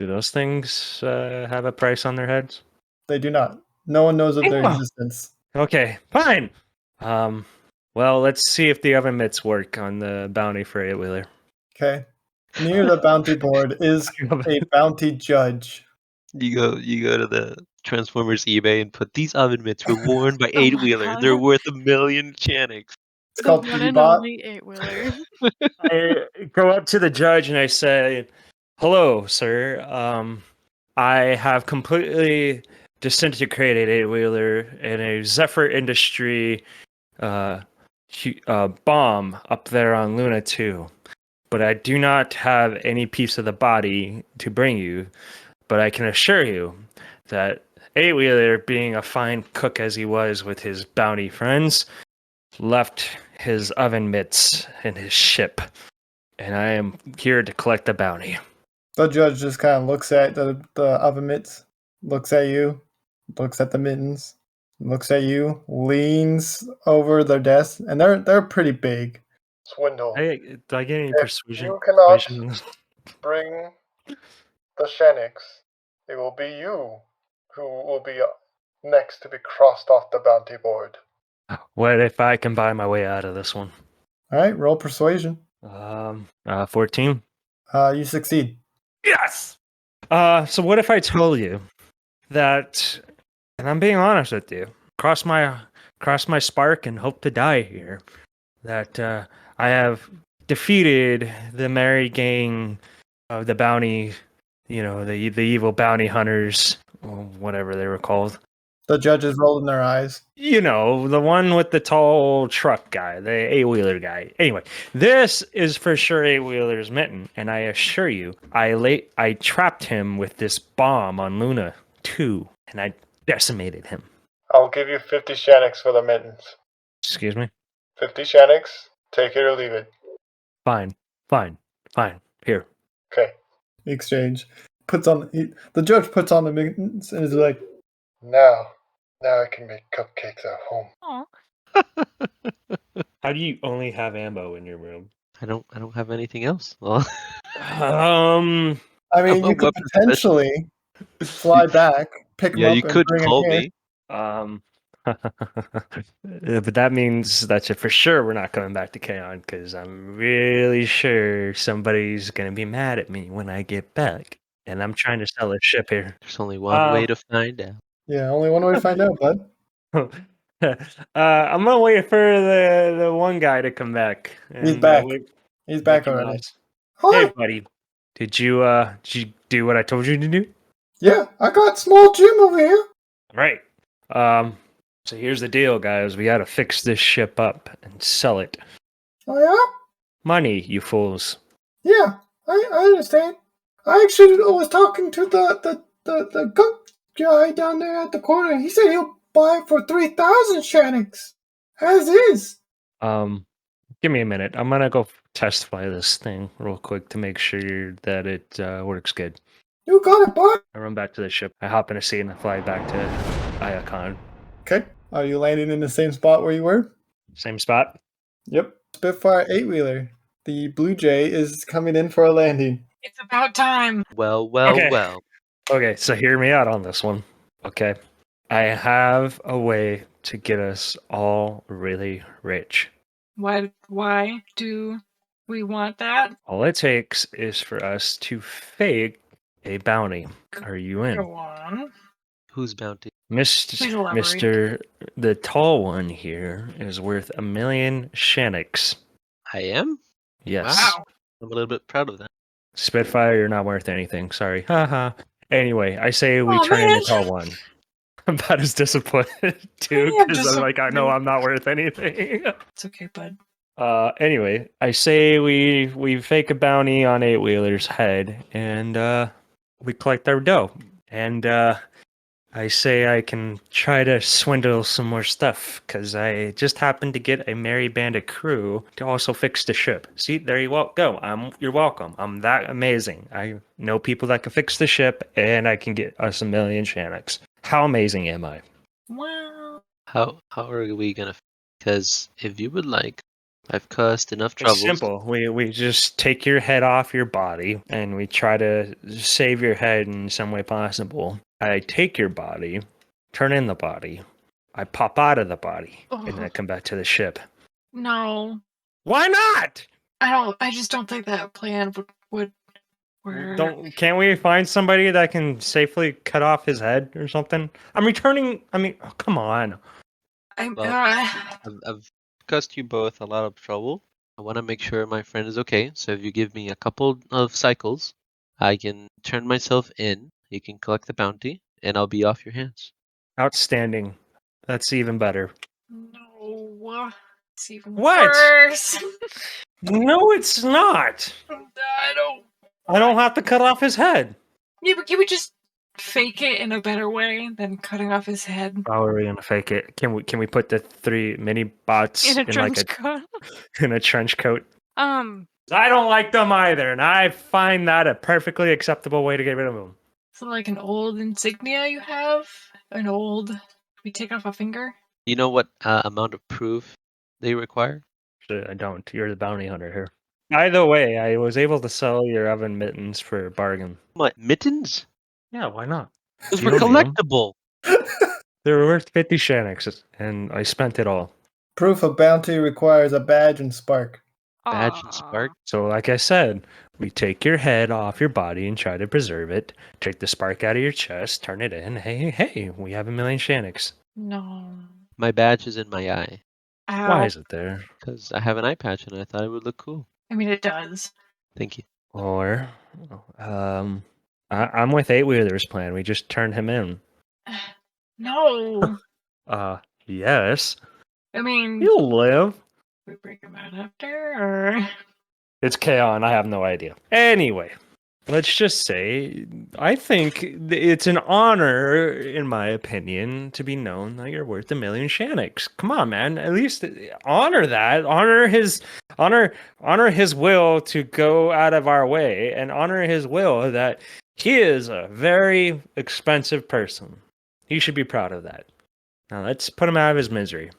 Speaker 3: Do those things have a price on their heads?
Speaker 1: They do not. No one knows of their
Speaker 3: Yeah.
Speaker 1: existence.
Speaker 3: Okay, fine. Well, let's see if the oven mitts work on the bounty for Eightwheeler.
Speaker 1: Okay. Near the bounty board is a bounty judge.
Speaker 4: You go to the Transformers eBay and put these oven mitts were worn by
Speaker 2: Oh my
Speaker 4: Eightwheeler.
Speaker 2: God.
Speaker 4: They're worth $1 million Chanics.
Speaker 1: It's called
Speaker 2: one and
Speaker 1: P-Bot.
Speaker 2: only Eightwheeler.
Speaker 3: I go up to the judge and I say, "Hello, sir. I have completely disintegrated Eightwheeler in a Zephyr Industry bomb up there on Luna 2. But I do not have any piece of the body to bring you. But I can assure you that Eightwheeler, being a fine cook as he was with his bounty friends, left his oven mitts in his ship. And I am here to collect the bounty."
Speaker 1: The judge just kind of looks at the oven mitts, looks at you, looks at the mittens, looks at you, leans over their desk, and they're pretty big. Swindle.
Speaker 3: Do I get any
Speaker 1: If
Speaker 3: persuasion?
Speaker 1: you cannot
Speaker 3: persuasion?
Speaker 1: bring the Shaniks, it will be you who will be next to be crossed off the bounty board.
Speaker 3: What if I can buy my way out of this one?
Speaker 1: All right, roll persuasion.
Speaker 3: 14.
Speaker 1: You succeed.
Speaker 3: Yes. So what if I told you that, and I'm being honest with you, cross my spark and hope to die here, that I have defeated the merry gang of the bounty, the evil bounty hunters, or whatever they were called.
Speaker 1: The judges rolled in their eyes.
Speaker 3: The one with the tall truck guy, the Eightwheeler guy. Anyway, this is for sure Eightwheeler's mitten, and I assure you, I trapped him with this bomb on Luna 2, and I decimated him.
Speaker 1: I'll give you 50 Shaniks for the mittens.
Speaker 3: Excuse me?
Speaker 1: 50 Shaniks, take it or leave it.
Speaker 3: Fine. Here.
Speaker 1: Okay. Exchange. The judge puts on the mittens and is like, Now I can make cupcakes at home.
Speaker 2: Aw.
Speaker 3: How do you only have ammo in your room?
Speaker 4: I don't have anything else. Well,
Speaker 1: I mean,
Speaker 4: I'm a
Speaker 1: you could
Speaker 4: weapon
Speaker 1: potentially fly back, pick
Speaker 4: yeah,
Speaker 1: them
Speaker 4: you
Speaker 1: up, and
Speaker 4: could
Speaker 1: bring
Speaker 4: call
Speaker 1: them here.
Speaker 4: me.
Speaker 3: But that means that for sure we're not coming back to Kaon, because I'm really sure somebody's gonna be mad at me when I get back, and I'm trying to sell a ship here.
Speaker 4: There's only one way to find out.
Speaker 1: Yeah, only one way to find out, bud.
Speaker 3: I'm gonna wait for the one guy to come back.
Speaker 1: He's back. He's back already.
Speaker 3: Hey,
Speaker 1: Hi.
Speaker 3: buddy. Did you do what I told you to do?
Speaker 1: Yeah, I got small Jim over here.
Speaker 3: Right. So here's the deal, guys. We gotta fix this ship up and sell it.
Speaker 1: Oh yeah?
Speaker 3: Money, you fools.
Speaker 1: Yeah, I understand. I actually was talking to the cook guy down there at the corner. He said he'll buy for 3,000 Shaniks. As is.
Speaker 3: Give me a minute. I'm gonna go test fly this thing real quick to make sure that it works good.
Speaker 1: You got it, bud.
Speaker 3: I run back to the ship. I hop in a seat and I fly back to Iacon.
Speaker 1: Okay. Are you landing in the same spot where you were?
Speaker 3: Same spot.
Speaker 1: Yep. Spitfire 8-wheeler. The Blue Jay is coming in for a landing.
Speaker 2: It's about time.
Speaker 4: Well, well,
Speaker 3: Okay.
Speaker 4: well.
Speaker 3: Okay, so hear me out on this one. Okay. I have a way to get us all really rich.
Speaker 2: Why do we want that?
Speaker 3: All it takes is for us to fake a bounty. Are you in?
Speaker 2: Go on.
Speaker 4: Whose bounty?
Speaker 2: Please elaborate.
Speaker 3: Mr. The tall one here is worth 1,000,000 Shannocks.
Speaker 4: I am?
Speaker 3: Yes.
Speaker 2: Wow.
Speaker 4: I'm a little bit proud of that.
Speaker 3: Spitfire, you're not worth anything. Sorry. Haha. Anyway, I say we
Speaker 2: Oh,
Speaker 3: turn in
Speaker 2: man.
Speaker 3: the tall one. I'm about as disappointed too,
Speaker 2: I am
Speaker 3: because I'm like, I know
Speaker 2: disappointed.
Speaker 3: I'm not worth anything.
Speaker 2: It's okay, bud.
Speaker 3: Anyway, I say we fake a bounty on Eightwheeler's head, and we collect our dough. And I say I can try to swindle some more stuff, because I just happened to get a merry band of crew to also fix the ship. See, there you go. You're welcome. I'm that amazing. I know people that can fix the ship, and I can get us 1,000,000 Shannocks. How amazing am I?
Speaker 2: Well,
Speaker 4: How are we gonna? Because if you would like, I've caused enough
Speaker 3: It's
Speaker 4: troubles.
Speaker 3: simple. We just take your head off your body, and we try to save your head in some way possible. I take your body, turn in the body, I pop out of the body, and then I come back to the ship.
Speaker 2: no.
Speaker 3: Why not?
Speaker 2: I just don't think that plan would work.
Speaker 3: Can't we find somebody that can safely cut off his head or something? I'm returning. I mean, oh, come on.
Speaker 2: I'm
Speaker 4: Well, I've caused you both a lot of trouble. I want to make sure my friend is okay. So if you give me a couple of cycles, I can turn myself in. You can collect the bounty, and I'll be off your hands.
Speaker 3: Outstanding. That's even better.
Speaker 2: no. It's even
Speaker 3: What?
Speaker 2: worse.
Speaker 3: No, it's not. I don't have to cut off his head.
Speaker 2: Yeah, but you would just fake it in a better way than cutting off his head
Speaker 3: How are we gonna fake it? Can we put the 3 mini bots
Speaker 2: in a
Speaker 3: like
Speaker 2: trench coat.
Speaker 3: in a trench coat?
Speaker 2: Um,
Speaker 3: I don't like them either, and I find that a perfectly acceptable way to get rid of them.
Speaker 2: so like an old insignia you have, we take off a finger.
Speaker 4: You know what amount of proof they require?
Speaker 3: Shit, I don't. You're the bounty hunter here. Either way, I was able to sell your oven mittens for a bargain.
Speaker 4: What, mittens?
Speaker 3: Yeah, why not?
Speaker 4: Those
Speaker 3: You
Speaker 4: were
Speaker 3: don't need 'em.
Speaker 4: collectible.
Speaker 3: They were worth 50 Shannocks, and I spent it all.
Speaker 1: Proof of bounty requires a badge and spark.
Speaker 4: Badge and
Speaker 2: Aw.
Speaker 4: spark.
Speaker 3: So, like I said, we take your head off your body and try to preserve it. Take the spark out of your chest, turn it in. Hey, we have 1,000,000 Shannocks.
Speaker 2: No.
Speaker 4: My badge is in my eye
Speaker 2: Ow.
Speaker 3: Why is it there?
Speaker 4: because I have an eye patch and I thought it would look cool.
Speaker 2: I mean, it does.
Speaker 4: Thank you.
Speaker 3: Or, I'm with Eightwheeler's plan. We just turn him in.
Speaker 2: No.
Speaker 3: Yes.
Speaker 2: I mean,
Speaker 3: He'll live.
Speaker 2: we break him out after, or
Speaker 3: It's Kaon. I have no idea. Anyway, let's just say I think it's an honor, in my opinion, to be known that you're worth 1,000,000 Shannocks. Come on, man. At least honor that. Honor his will to go out of our way, and honor his will that he is a very expensive person. He should be proud of that. Now let's put him out of his misery.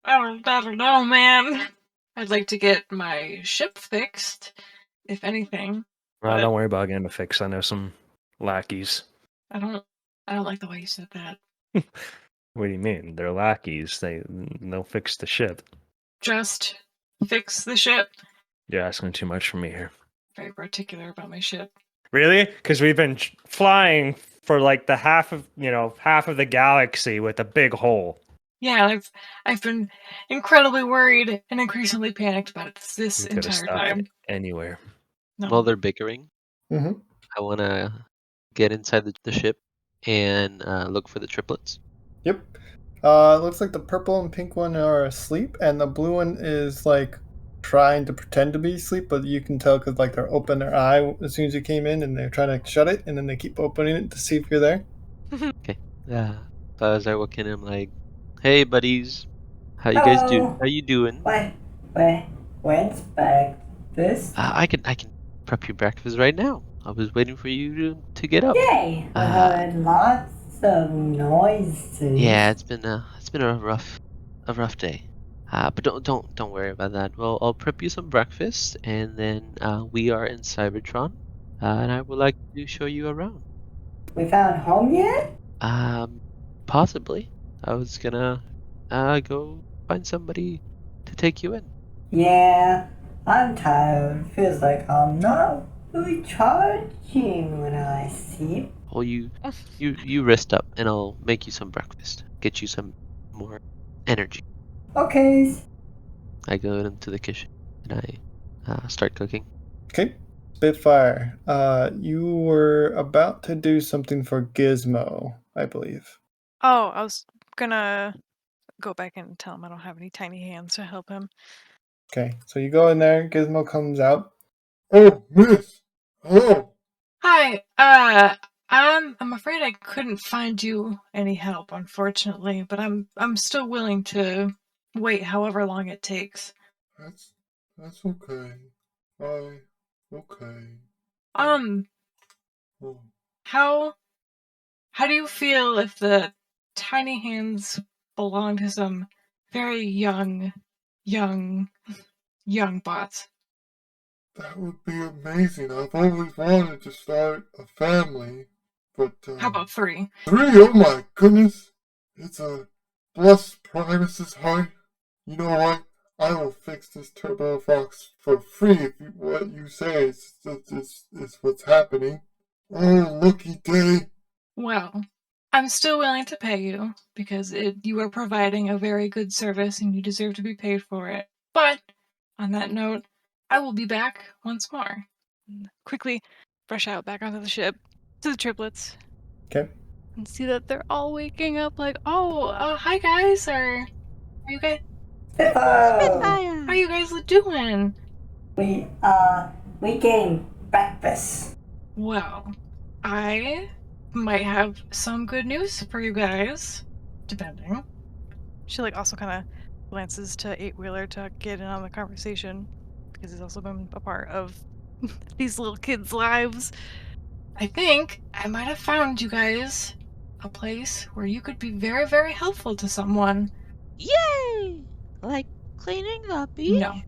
Speaker 2: I don't know, man. I'd like to get my ship fixed, if anything.
Speaker 3: Well,
Speaker 2: But-
Speaker 3: don't worry about getting it fixed. I know some lackeys.
Speaker 2: I don't like the way you said that.
Speaker 3: What do you mean? They're lackeys. They'll fix the ship.
Speaker 2: Just fix the ship.
Speaker 3: You're asking too much from me here.
Speaker 2: Very particular about my ship.
Speaker 3: Really? Because we've been flying for like the half of the galaxy with a big hole.
Speaker 2: Yeah, I've been incredibly worried and increasingly panicked about it this
Speaker 3: We could have
Speaker 2: entire
Speaker 3: stopped
Speaker 2: time.
Speaker 3: it anywhere.
Speaker 2: No.
Speaker 4: While they're bickering,
Speaker 1: Mm-hmm.
Speaker 4: I want to get inside the ship and look for the triplets.
Speaker 1: Yep. It looks like the purple and pink one are asleep, and the blue one is like trying to pretend to be asleep, but you can tell because like they're open their eye as soon as you came in, and they're trying to shut it, and then they keep opening it to see if you're there.
Speaker 4: Yeah. So as I walk in, I'm like, "Hey, buddies, how you guys do?
Speaker 6: Hello.
Speaker 4: How you doing?
Speaker 6: When's breakfast?
Speaker 4: I can prep you breakfast right now. I was waiting for you to get up."
Speaker 6: Yay! We heard lots of noises.
Speaker 4: Yeah, it's been a rough day. But don't worry about that. Well, I'll prep you some breakfast, and then we are in Cybertron, and I would like to show you around.
Speaker 6: We found home yet?
Speaker 4: Possibly. I was gonna go find somebody to take you in.
Speaker 6: Yeah, I'm tired. Feels like I'm not recharging when I sleep.
Speaker 4: Well, you rest up, and I'll make you some breakfast. Get you some more energy.
Speaker 6: Okay.
Speaker 4: I go into the kitchen and I start cooking.
Speaker 1: Okay. Spitfire, you were about to do something for Gizmo, I believe.
Speaker 2: Oh, I was gonna go back and tell him I don't have any tiny hands to help him.
Speaker 1: Okay, so you go in there, Gizmo comes out.
Speaker 5: Oh, miss! Hello!
Speaker 2: Hi, I'm afraid I couldn't find you any help, unfortunately, but I'm still willing to wait however long it takes.
Speaker 5: That's okay. Okay.
Speaker 2: Um,
Speaker 5: Oh,
Speaker 2: how do you feel if the tiny hands belong to some very young bots?
Speaker 5: that would be amazing. I've always wanted to start a family, but
Speaker 2: How about 3?
Speaker 5: 3, oh my goodness! It's a bless Primus's heart. You know what? I will fix this Turbo Fox for free if what you say is what's happening. Oh, lucky day.
Speaker 2: Well, I'm still willing to pay you because you are providing a very good service and you deserve to be paid for it. But on that note, I will be back once more. Quickly brush out back onto the ship to the triplets
Speaker 1: Okay.
Speaker 2: and see that they're all waking up like, oh, hi guys, are you guys,
Speaker 6: Spitfire!
Speaker 2: how you guys doing?
Speaker 6: We getting breakfast.
Speaker 2: Well, I might have some good news for you guys, depending. She also kind of glances to Eightwheeler to get in on the conversation because he's also been a part of these little kids' lives. I think I might have found you guys a place where you could be very, very helpful to someone.
Speaker 7: Yay! Like cleaning the beach?
Speaker 2: No.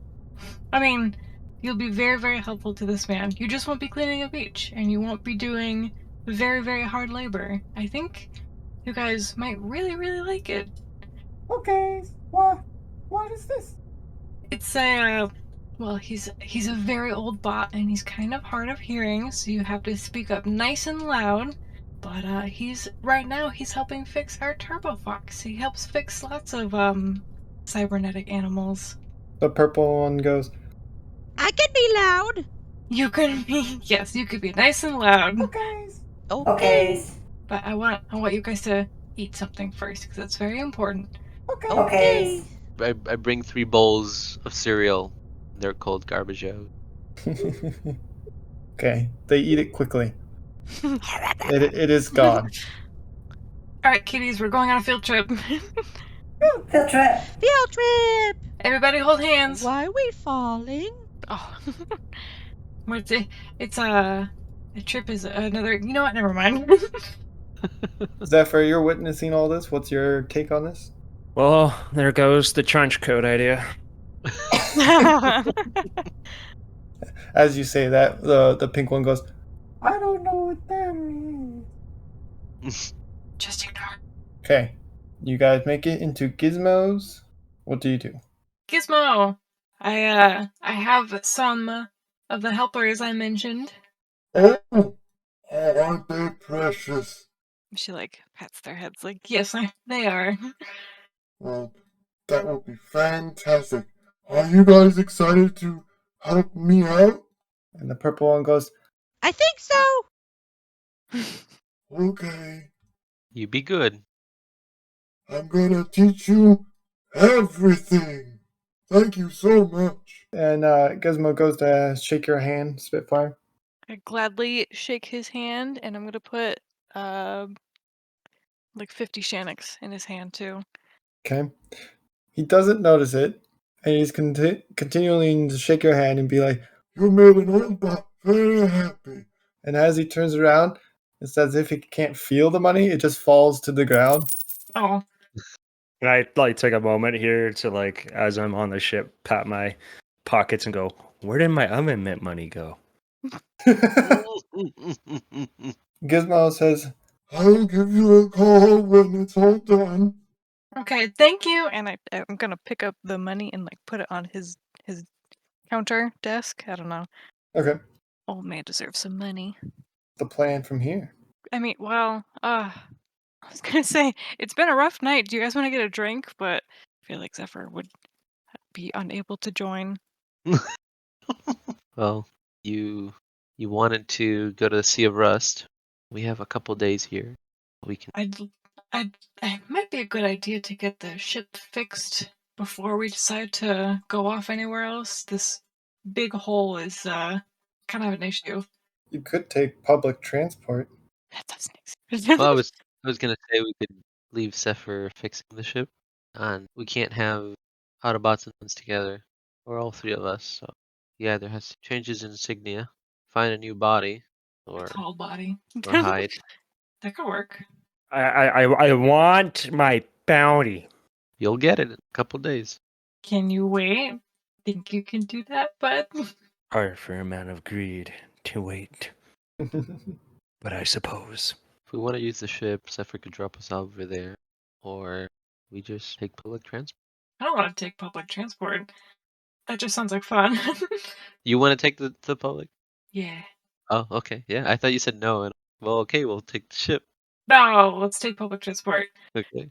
Speaker 2: I mean, you'll be very, very helpful to this man. You just won't be cleaning a beach, and you won't be doing very, very hard labor. I think you guys might really, really like it.
Speaker 1: Okay, what is this?
Speaker 2: It's well, he's a very old bot, and he's kind of hard of hearing, so you have to speak up nice and loud. But he's right now he's helping fix our Turbo Fox. He helps fix lots of cybernetic animals.
Speaker 1: The purple one goes,
Speaker 7: I can be loud.
Speaker 2: You can be yes, you could be nice and loud.
Speaker 1: okay.
Speaker 7: Okay.
Speaker 2: But I want you guys to eat something first because that's very important.
Speaker 7: Okay.
Speaker 4: I bring 3 bowls of cereal. They're called garbage out.
Speaker 1: Okay, they eat it quickly. It is gone.
Speaker 2: All right, kitties, we're going on a field trip.
Speaker 6: Field trip.
Speaker 7: Field trip.
Speaker 2: Everybody, hold hands.
Speaker 7: Why are we falling?
Speaker 2: Oh, it's a trip is another. You know what? Never mind.
Speaker 1: Zephyr, you're witnessing all this. What's your take on this?
Speaker 3: Well, there goes the trench coat idea.
Speaker 1: As you say that, the pink one goes, I don't know what that means.
Speaker 2: Just ignore.
Speaker 1: Okay, you guys make it into gizmos. What do you do?
Speaker 2: Gizmo, I have some of the helpers I mentioned.
Speaker 5: Oh, aren't they precious?
Speaker 2: She pats their heads yes, they are.
Speaker 5: Well, that would be fantastic. Are you guys excited to help me out?
Speaker 1: And the purple one goes,
Speaker 7: I think so.
Speaker 5: Okay,
Speaker 4: You be good.
Speaker 5: I'm gonna teach you everything. Thank you so much.
Speaker 1: and Gizmo goes to shake your hand, Spitfire.
Speaker 2: I gladly shake his hand, and I'm gonna put 50 Shannocks in his hand too.
Speaker 1: Okay, he doesn't notice it, and he's continuing to shake your hand and be like,
Speaker 5: You made an old bot very happy.
Speaker 1: and as he turns around, it's as if he can't feel the money. It just falls to the ground.
Speaker 2: Oh,
Speaker 3: And I like take a moment here to like, as I'm on the ship, pat my pockets and go, "Where did my oven mitt money go?"
Speaker 1: Gizmo says,
Speaker 5: I'll give you a call when it's all done.
Speaker 2: Okay, thank you. And I'm gonna pick up the money and like put it on his counter desk. I don't know.
Speaker 1: okay,
Speaker 2: Old man deserves some money.
Speaker 1: the plan from here.
Speaker 2: I mean, well, I was gonna say it's been a rough night. Do you guys want to get a drink? But I feel like Zephyr would be unable to join.
Speaker 4: Well, you wanted to go to the Sea of Rust. We have a couple days here. We can.
Speaker 2: It might be a good idea to get the ship fixed before we decide to go off anywhere else. This big hole is kind of an issue.
Speaker 1: You could take public transport.
Speaker 2: That doesn't exist.
Speaker 4: Well, I was gonna say we could leave Zephyr fixing the ship, and we can't have Autobots and Huns together, or all three of us. So he either has to change his insignia, find a new body, or
Speaker 2: Tall body.
Speaker 4: hide.
Speaker 2: That could work.
Speaker 3: I want my bounty.
Speaker 4: You'll get it in a couple days.
Speaker 2: Can you wait? Think you can do that, bud?
Speaker 3: Hard for a man of greed to wait, but I suppose.
Speaker 4: If we want to use the ship, Zephyr could drop us over there, or we just take public transport.
Speaker 2: I don't want to take public transport. That just sounds like fun.
Speaker 4: You want to take the public?
Speaker 2: Yeah.
Speaker 4: Oh, okay. Yeah, I thought you said no. And well, okay, we'll take the ship.
Speaker 2: No, let's take public transport.
Speaker 4: Okay.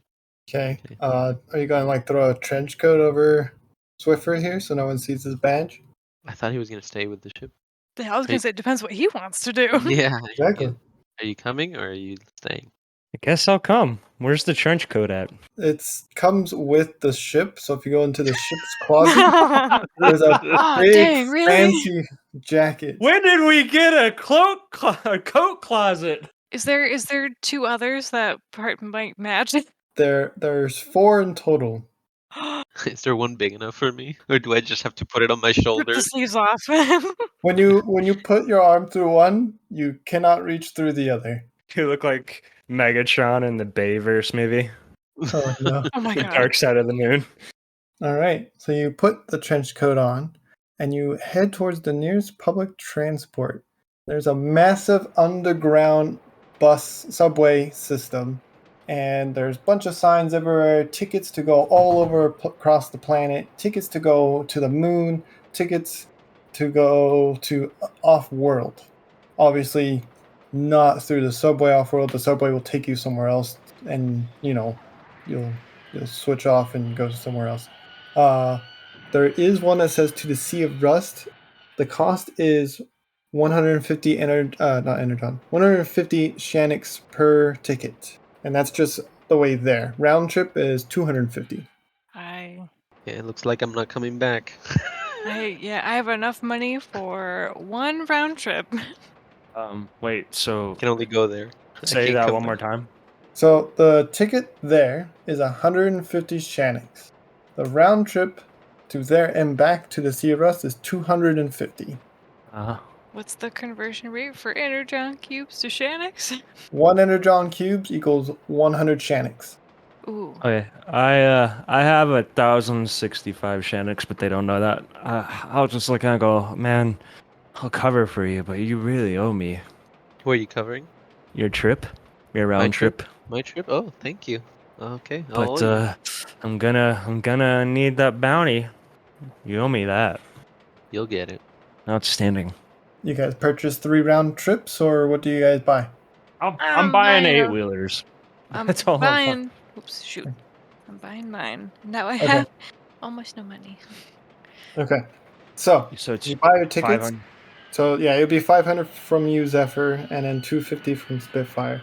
Speaker 1: Okay.
Speaker 4: Okay.
Speaker 1: Are you gonna like throw a trench coat over Swiffer here so no one sees his badge?
Speaker 4: I thought he was gonna stay with the ship.
Speaker 2: I was gonna say it depends what he wants to do.
Speaker 4: Yeah.
Speaker 1: Exactly.
Speaker 4: Are you coming or are you staying?
Speaker 3: I guess I'll come. Where's the trench coat at?
Speaker 1: It comes with the ship, so if you go into the ship's closet, there's a
Speaker 2: Aw,
Speaker 1: big
Speaker 2: dang, really?
Speaker 1: fancy jacket.
Speaker 3: When did we get a coat closet?
Speaker 2: Is there two others that part might match?
Speaker 1: There's 4 in total.
Speaker 4: Is there one big enough for me, or do I just have to put it on my
Speaker 2: Rip
Speaker 4: shoulder?
Speaker 2: the sleeves off.
Speaker 1: When you put your arm through one, you cannot reach through the other.
Speaker 3: You look like Megatron in the Bayverse movie.
Speaker 1: Oh no.
Speaker 2: Oh my
Speaker 3: The
Speaker 2: god.
Speaker 3: Dark Side of the Moon.
Speaker 1: All right. So you put the trench coat on and you head towards the nearest public transport. There's a massive underground subway system, and there's a bunch of signs everywhere, tickets to go all over across the planet, tickets to go to the moon, tickets to go to off-world. Obviously, not through the subway off-world. The subway will take you somewhere else, and you'll switch off and go somewhere else. There is one that says to the Sea of Rust. The cost is 150 150 Shanix per ticket, and that's just the way there. Round trip is 250.
Speaker 2: Yeah,
Speaker 4: it looks like I'm not coming back.
Speaker 2: I have enough money for one round trip.
Speaker 3: Wait, so
Speaker 4: I can only go there. I
Speaker 3: say
Speaker 4: can't
Speaker 3: that
Speaker 4: come
Speaker 3: one more
Speaker 4: back.
Speaker 3: time.
Speaker 1: So the ticket there is 150 Shanix. The round trip to there and back to the Sea of Rust is 250.
Speaker 2: What's the conversion rate for energon cubes to Shanix?
Speaker 1: 1 energon cubes equals 100 Shanix.
Speaker 2: Ooh.
Speaker 3: Okay, I have 1,065 Shanix, but they don't know that. I'll just look and go, man, I'll cover for you, but you really owe me
Speaker 4: Who are you covering?
Speaker 3: your trip, your round trip.
Speaker 4: My trip? Oh, thank you. Okay. I'll
Speaker 3: But
Speaker 4: owe you.
Speaker 3: I'm gonna need that bounty. You owe me that.
Speaker 4: You'll get it.
Speaker 3: Outstanding.
Speaker 1: You guys purchase 3 round trips, or what do you guys buy?
Speaker 3: I'm buying
Speaker 2: buying a-
Speaker 3: 8-wheelers.
Speaker 2: I'm
Speaker 3: That's all I'm
Speaker 2: buying. Oops, shoot. I'm buying mine. Now I
Speaker 1: Okay.
Speaker 2: have almost no money.
Speaker 1: Okay. So
Speaker 3: So it's
Speaker 1: you buy your tickets.
Speaker 3: 500.
Speaker 1: So yeah, it'll be 500 from you, Zephyr, and then 250 from Spitfire.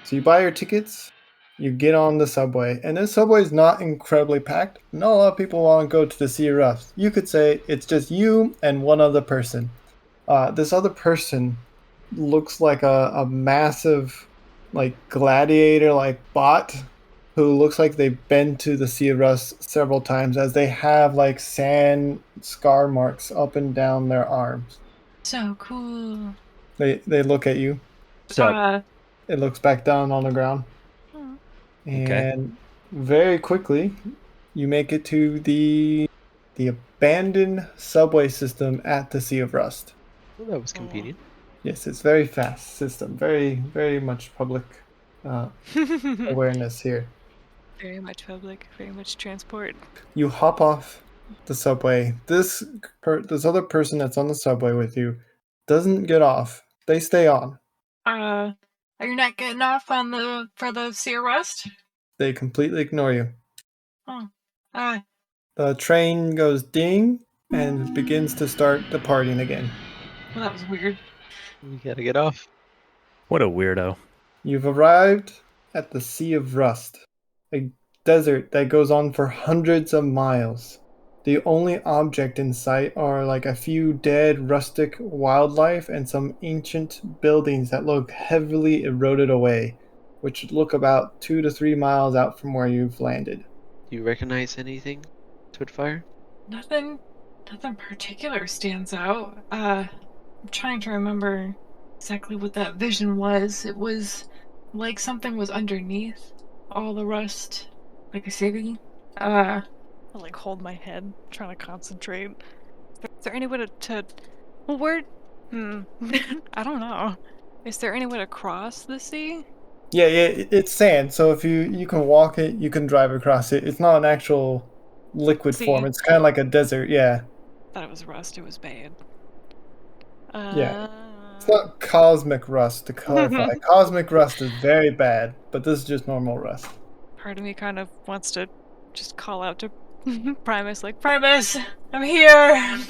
Speaker 1: So you buy your tickets, you get on the subway, and this subway is not incredibly packed. Not a lot of people want to go to the Sea of Rust. You could say it's just you and one other person. This other person looks like a massive, like gladiator, like bot, who looks like they've been to the Sea of Rust several times, as they have like sand scar marks up and down their arms.
Speaker 2: So cool.
Speaker 1: They look at you.
Speaker 3: So
Speaker 1: It looks back down on the ground.
Speaker 2: Hmm.
Speaker 1: And very quickly, you make it to the abandoned subway system at the Sea of Rust.
Speaker 4: Well, that was convenient.
Speaker 1: Yes, it's very fast system. Very, very much public awareness here.
Speaker 2: Very much public, very much transport.
Speaker 1: You hop off the subway. This other person that's on the subway with you doesn't get off. They stay on.
Speaker 2: Are you not getting off for the Sea Rust?
Speaker 1: They completely ignore you.
Speaker 2: Oh.
Speaker 1: The train goes ding and begins to start departing again.
Speaker 2: Well, that was weird.
Speaker 4: We gotta get off.
Speaker 3: What a weirdo.
Speaker 1: You've arrived at the Sea of Rust, a desert that goes on for hundreds of miles. The only object in sight are like a few dead rustic wildlife and some ancient buildings that look heavily eroded away, which look about 2 to 3 miles out from where you've landed.
Speaker 4: Do you recognize anything, Spitfire?
Speaker 2: Nothing particular stands out. I'm trying to remember exactly what that vision was. It was like something was underneath all the rust, like a city. I like hold my head, trying to concentrate. Is there any way to well, where? I don't know. Is there any way to cross the sea?
Speaker 1: Yeah, it's sand, so if you can walk it, you can drive across it. It's not an actual liquid
Speaker 2: Sea.
Speaker 1: form. It's kind of like a desert, yeah.
Speaker 2: Thought it was rust. It was bad.
Speaker 1: Yeah. It's not cosmic rust, to clarify. Cosmic rust is very bad, but this is just normal rust.
Speaker 2: Part of me kind of wants to just call out to Primus, like, Primus, I'm here!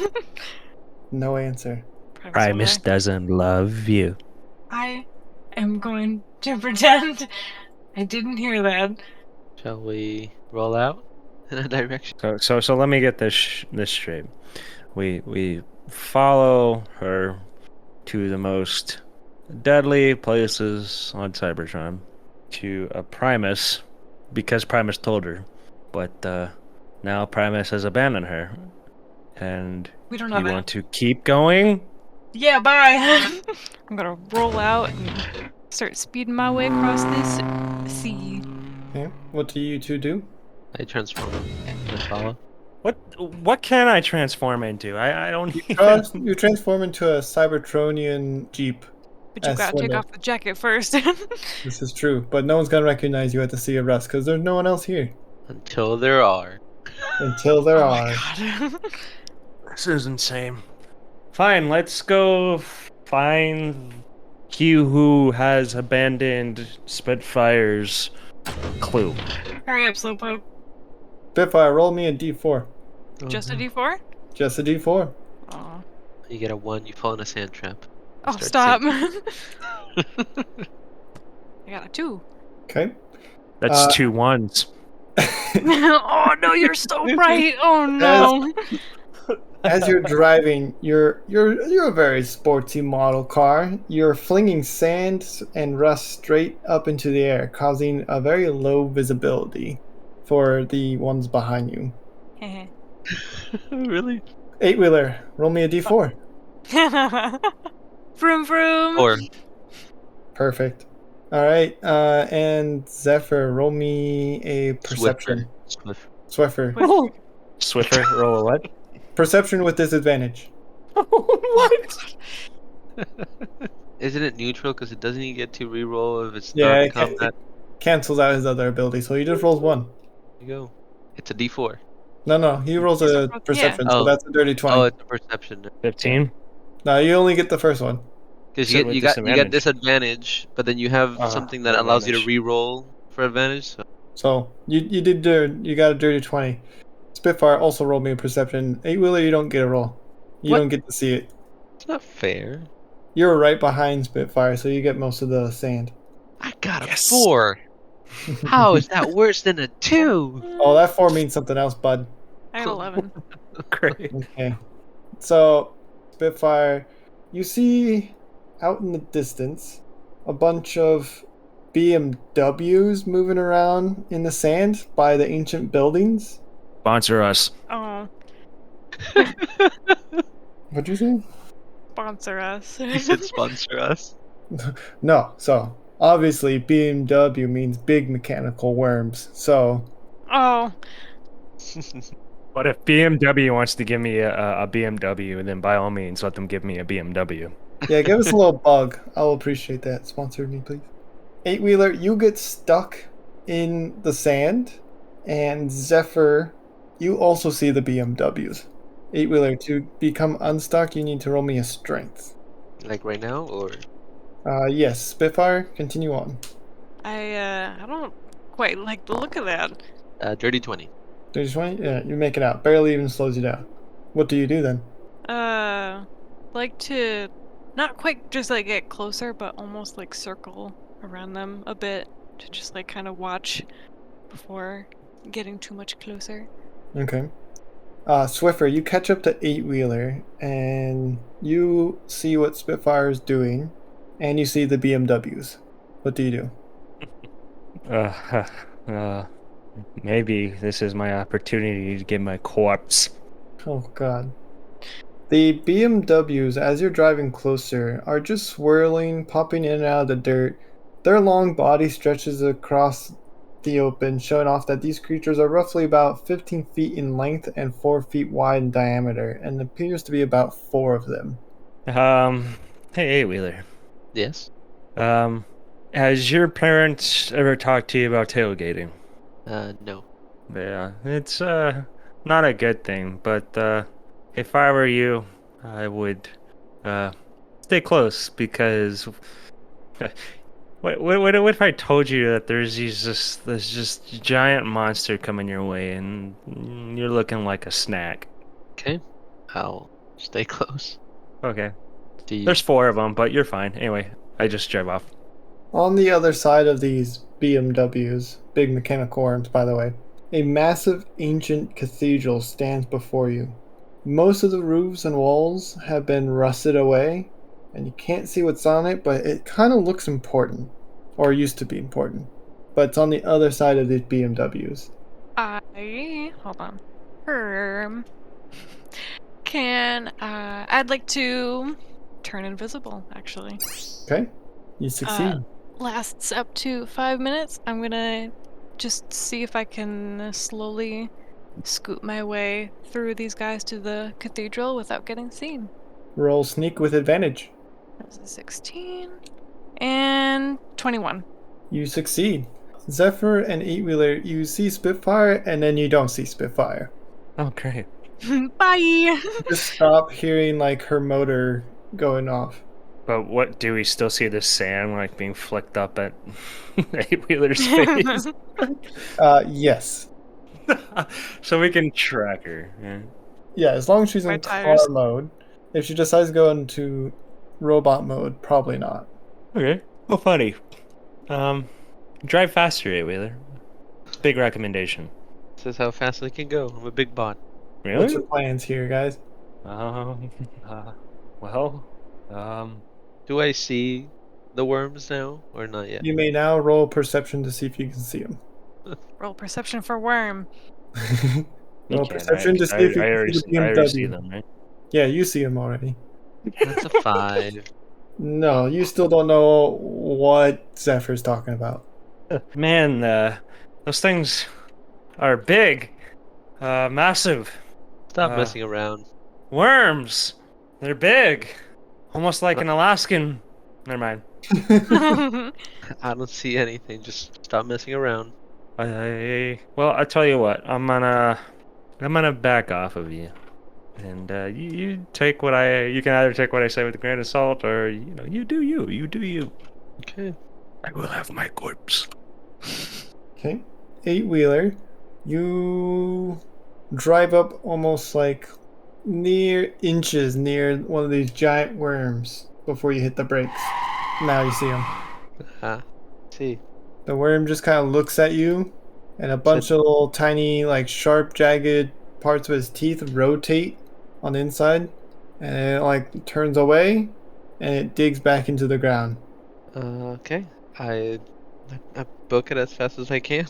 Speaker 1: No answer.
Speaker 3: Primus doesn't love you.
Speaker 2: I am going to pretend I didn't hear that.
Speaker 4: Shall we roll out in a direction?
Speaker 3: So let me get this straight. We follow her to the most deadly places on Cybertron, to a Primus, because Primus told her, but now Primus has abandoned her, and
Speaker 2: We don't know
Speaker 3: you
Speaker 2: that.
Speaker 3: want to keep going?
Speaker 2: Yeah, bye! I'm gonna roll out and start speeding my way across this sea.
Speaker 1: Okay. What do you two do?
Speaker 4: I transform and follow.
Speaker 3: What can I transform into? I don't
Speaker 1: You transform into a Cybertronian Jeep.
Speaker 2: But you
Speaker 1: As
Speaker 2: gotta take
Speaker 1: swimmer.
Speaker 2: off the jacket first.
Speaker 1: This is true, but no one's gonna recognize you at the Sea of Rust because there's no one else here.
Speaker 4: Until there are.
Speaker 1: Until there
Speaker 2: Oh
Speaker 1: are.
Speaker 2: my god.
Speaker 3: This is insane. Fine, let's go find he who has abandoned Spitfire's clue.
Speaker 2: Hurry up, Slowpoke.
Speaker 1: Spitfire, roll me a d4.
Speaker 2: Just a D4?
Speaker 1: Just a d4.
Speaker 2: Aw.
Speaker 4: You get a 1, you fall in a sand trap.
Speaker 2: Oh,
Speaker 4: Start
Speaker 2: stop.
Speaker 4: sinking.
Speaker 2: I got a 2.
Speaker 1: Okay.
Speaker 3: That's 2 1s.
Speaker 2: Oh no, you're so right. Oh no.
Speaker 1: As you're driving, you're a very sportsy model car. You're flinging sand and rust straight up into the air, causing a very low visibility for the ones behind you.
Speaker 4: Really?
Speaker 1: Eightwheeler, roll me a d4.
Speaker 2: Vroom vroom.
Speaker 4: Or
Speaker 1: Perfect. All right, and Zephyr, roll me a perception.
Speaker 4: Swiffer.
Speaker 1: Swiffer.
Speaker 3: Swiffer, roll a what?
Speaker 1: Perception with disadvantage.
Speaker 3: What?
Speaker 4: Isn't it neutral because it doesn't even get to reroll if it's
Speaker 1: Yeah,
Speaker 4: not in
Speaker 1: it
Speaker 4: combat?
Speaker 1: cancels out his other ability, so he just rolls 1.
Speaker 4: There you go. It's a D4.
Speaker 1: No, he rolls a perception, so
Speaker 4: Oh.
Speaker 1: that's a dirty 20.
Speaker 4: Oh, it's a perception.
Speaker 3: 15?
Speaker 1: No, you only get the first one.
Speaker 4: Because
Speaker 3: So
Speaker 4: you
Speaker 3: with
Speaker 4: got disadvantage, but then you have something that allows you to
Speaker 3: advantage.
Speaker 4: reroll for advantage. So.
Speaker 1: So you got a dirty 20. Spitfire also rolled me a perception. Eightwheeler, you don't get a roll. You
Speaker 4: What?
Speaker 1: don't get to see it.
Speaker 4: It's not fair.
Speaker 1: You're right behind Spitfire, so you get most of the sand.
Speaker 4: I got a
Speaker 3: Yes.
Speaker 4: 4. How is that worse than a 2?
Speaker 1: Oh, that 4 means something else, bud.
Speaker 2: I got 11.
Speaker 3: Great.
Speaker 1: Okay. So, Spitfire, you see out in the distance a bunch of BMWs moving around in the sand by the ancient buildings.
Speaker 3: Sponsor us.
Speaker 2: Oh,
Speaker 1: What'd you say?
Speaker 2: sponsor us.
Speaker 4: He said sponsor us.
Speaker 1: No, so obviously BMW means big mechanical worms. So
Speaker 2: Oh,
Speaker 3: But if BMW wants to give me a BMW, then by all means, let them give me a BMW.
Speaker 1: Yeah, give us a little bug. I'll appreciate that. Sponsor me, please. Eightwheeler, you get stuck in the sand, and Zephyr, you also see the BMWs. Eightwheeler, to become unstuck, you need to roll me a strength.
Speaker 4: Like right now, or
Speaker 1: Yes, Spitfire, continue on.
Speaker 2: I don't quite like the look of that.
Speaker 4: dirty 20.
Speaker 1: 20? Yeah, you make it out. Barely even slows you down. What do you do then?
Speaker 2: Like to not quite just like get closer, but almost like circle around them a bit to just like kind of watch before getting too much closer.
Speaker 1: Okay. Swiffer, you catch up to Eightwheeler, and you see what Spitfire is doing, and you see the BMWs. What do you do?
Speaker 3: Maybe this is my opportunity to get my corpse.
Speaker 1: Oh god. The BMWs, as you're driving closer, are just swirling, popping in and out of the dirt. Their long body stretches across the open, showing off that these creatures are roughly about 15 feet in length and 4 feet wide in diameter, and appears to be about 4 of them.
Speaker 3: Hey, Eightwheeler.
Speaker 4: Yes.
Speaker 3: Has your parents ever talked to you about tailgating?
Speaker 4: No.
Speaker 3: Yeah, it's not a good thing, but if I were you, I would stay close because what if I told you that there's this just giant monster coming your way and you're looking like a snack?
Speaker 4: Okay. I'll stay close.
Speaker 3: Okay.
Speaker 4: Do you?
Speaker 3: There's 4 of them, but you're fine. Anyway, I just drive off.
Speaker 1: On the other side of these BMWs, big mechanical arms by the way, a massive ancient cathedral stands before you. Most of the roofs and walls have been rusted away, and you can't see what's on it, but it kind of looks important, or used to be important. But it's on the other side of these BMWs.
Speaker 2: Hold on. I'd like to turn invisible, actually.
Speaker 1: Okay, you succeed.
Speaker 2: Lasts up to 5 minutes. I'm gonna just see if I can slowly scoot my way through these guys to the cathedral without getting seen.
Speaker 1: Roll sneak with advantage.
Speaker 2: That's a 16 and 21.
Speaker 1: You succeed. Zephyr and Eightwheeler, you see Spitfire, and then you don't see Spitfire.
Speaker 3: Oh, great.
Speaker 2: Bye.
Speaker 1: You just stop hearing like her motor going off.
Speaker 3: But what, do we still see the sand like being flicked up at Eightwheeler's face?
Speaker 1: Yes.
Speaker 3: So we can track her. Yeah.
Speaker 1: Yeah, as long as she's
Speaker 2: My
Speaker 1: in
Speaker 2: tires.
Speaker 1: car mode. If she decides to go into robot mode, probably not.
Speaker 3: Okay. Well, funny. Drive faster, Eightwheeler. Big recommendation.
Speaker 4: This is how fast I can go. I'm a big bot.
Speaker 3: Really?
Speaker 1: What's your plans here, guys?
Speaker 3: Well,
Speaker 4: Do I see the worms now, or not yet?
Speaker 1: You may now roll perception to see if you can see them.
Speaker 2: Roll perception for worm.
Speaker 3: you
Speaker 1: Roll
Speaker 3: can't.
Speaker 1: perception to see if you
Speaker 3: I
Speaker 1: can
Speaker 3: already,
Speaker 1: see the
Speaker 3: I already see
Speaker 1: BMW.
Speaker 3: them, right?
Speaker 1: Yeah, you see them already.
Speaker 4: That's a 5.
Speaker 1: No, you still don't know what Zephyr's talking about.
Speaker 3: Man, those things are big, massive.
Speaker 4: Stop
Speaker 3: Uh,
Speaker 4: messing around.
Speaker 3: Worms. They're big, almost like an Alaskan. Never mind.
Speaker 4: I don't see anything. Just stop messing around.
Speaker 3: Well, I tell you what. I'm gonna back off of you, and you take what I. You can either take what I say with a grain of salt, or you do you. You do you.
Speaker 4: Okay.
Speaker 3: I will have my corpse.
Speaker 1: Okay. Eightwheeler, you drive up almost like near one of these giant worms before you hit the brakes. Now you see him.
Speaker 4: See.
Speaker 1: The worm just kind of looks at you, and a bunch of little tiny, like sharp, jagged parts of his teeth rotate on the inside, and it like turns away, and it digs back into the ground.
Speaker 4: Okay. I book it as fast as I can.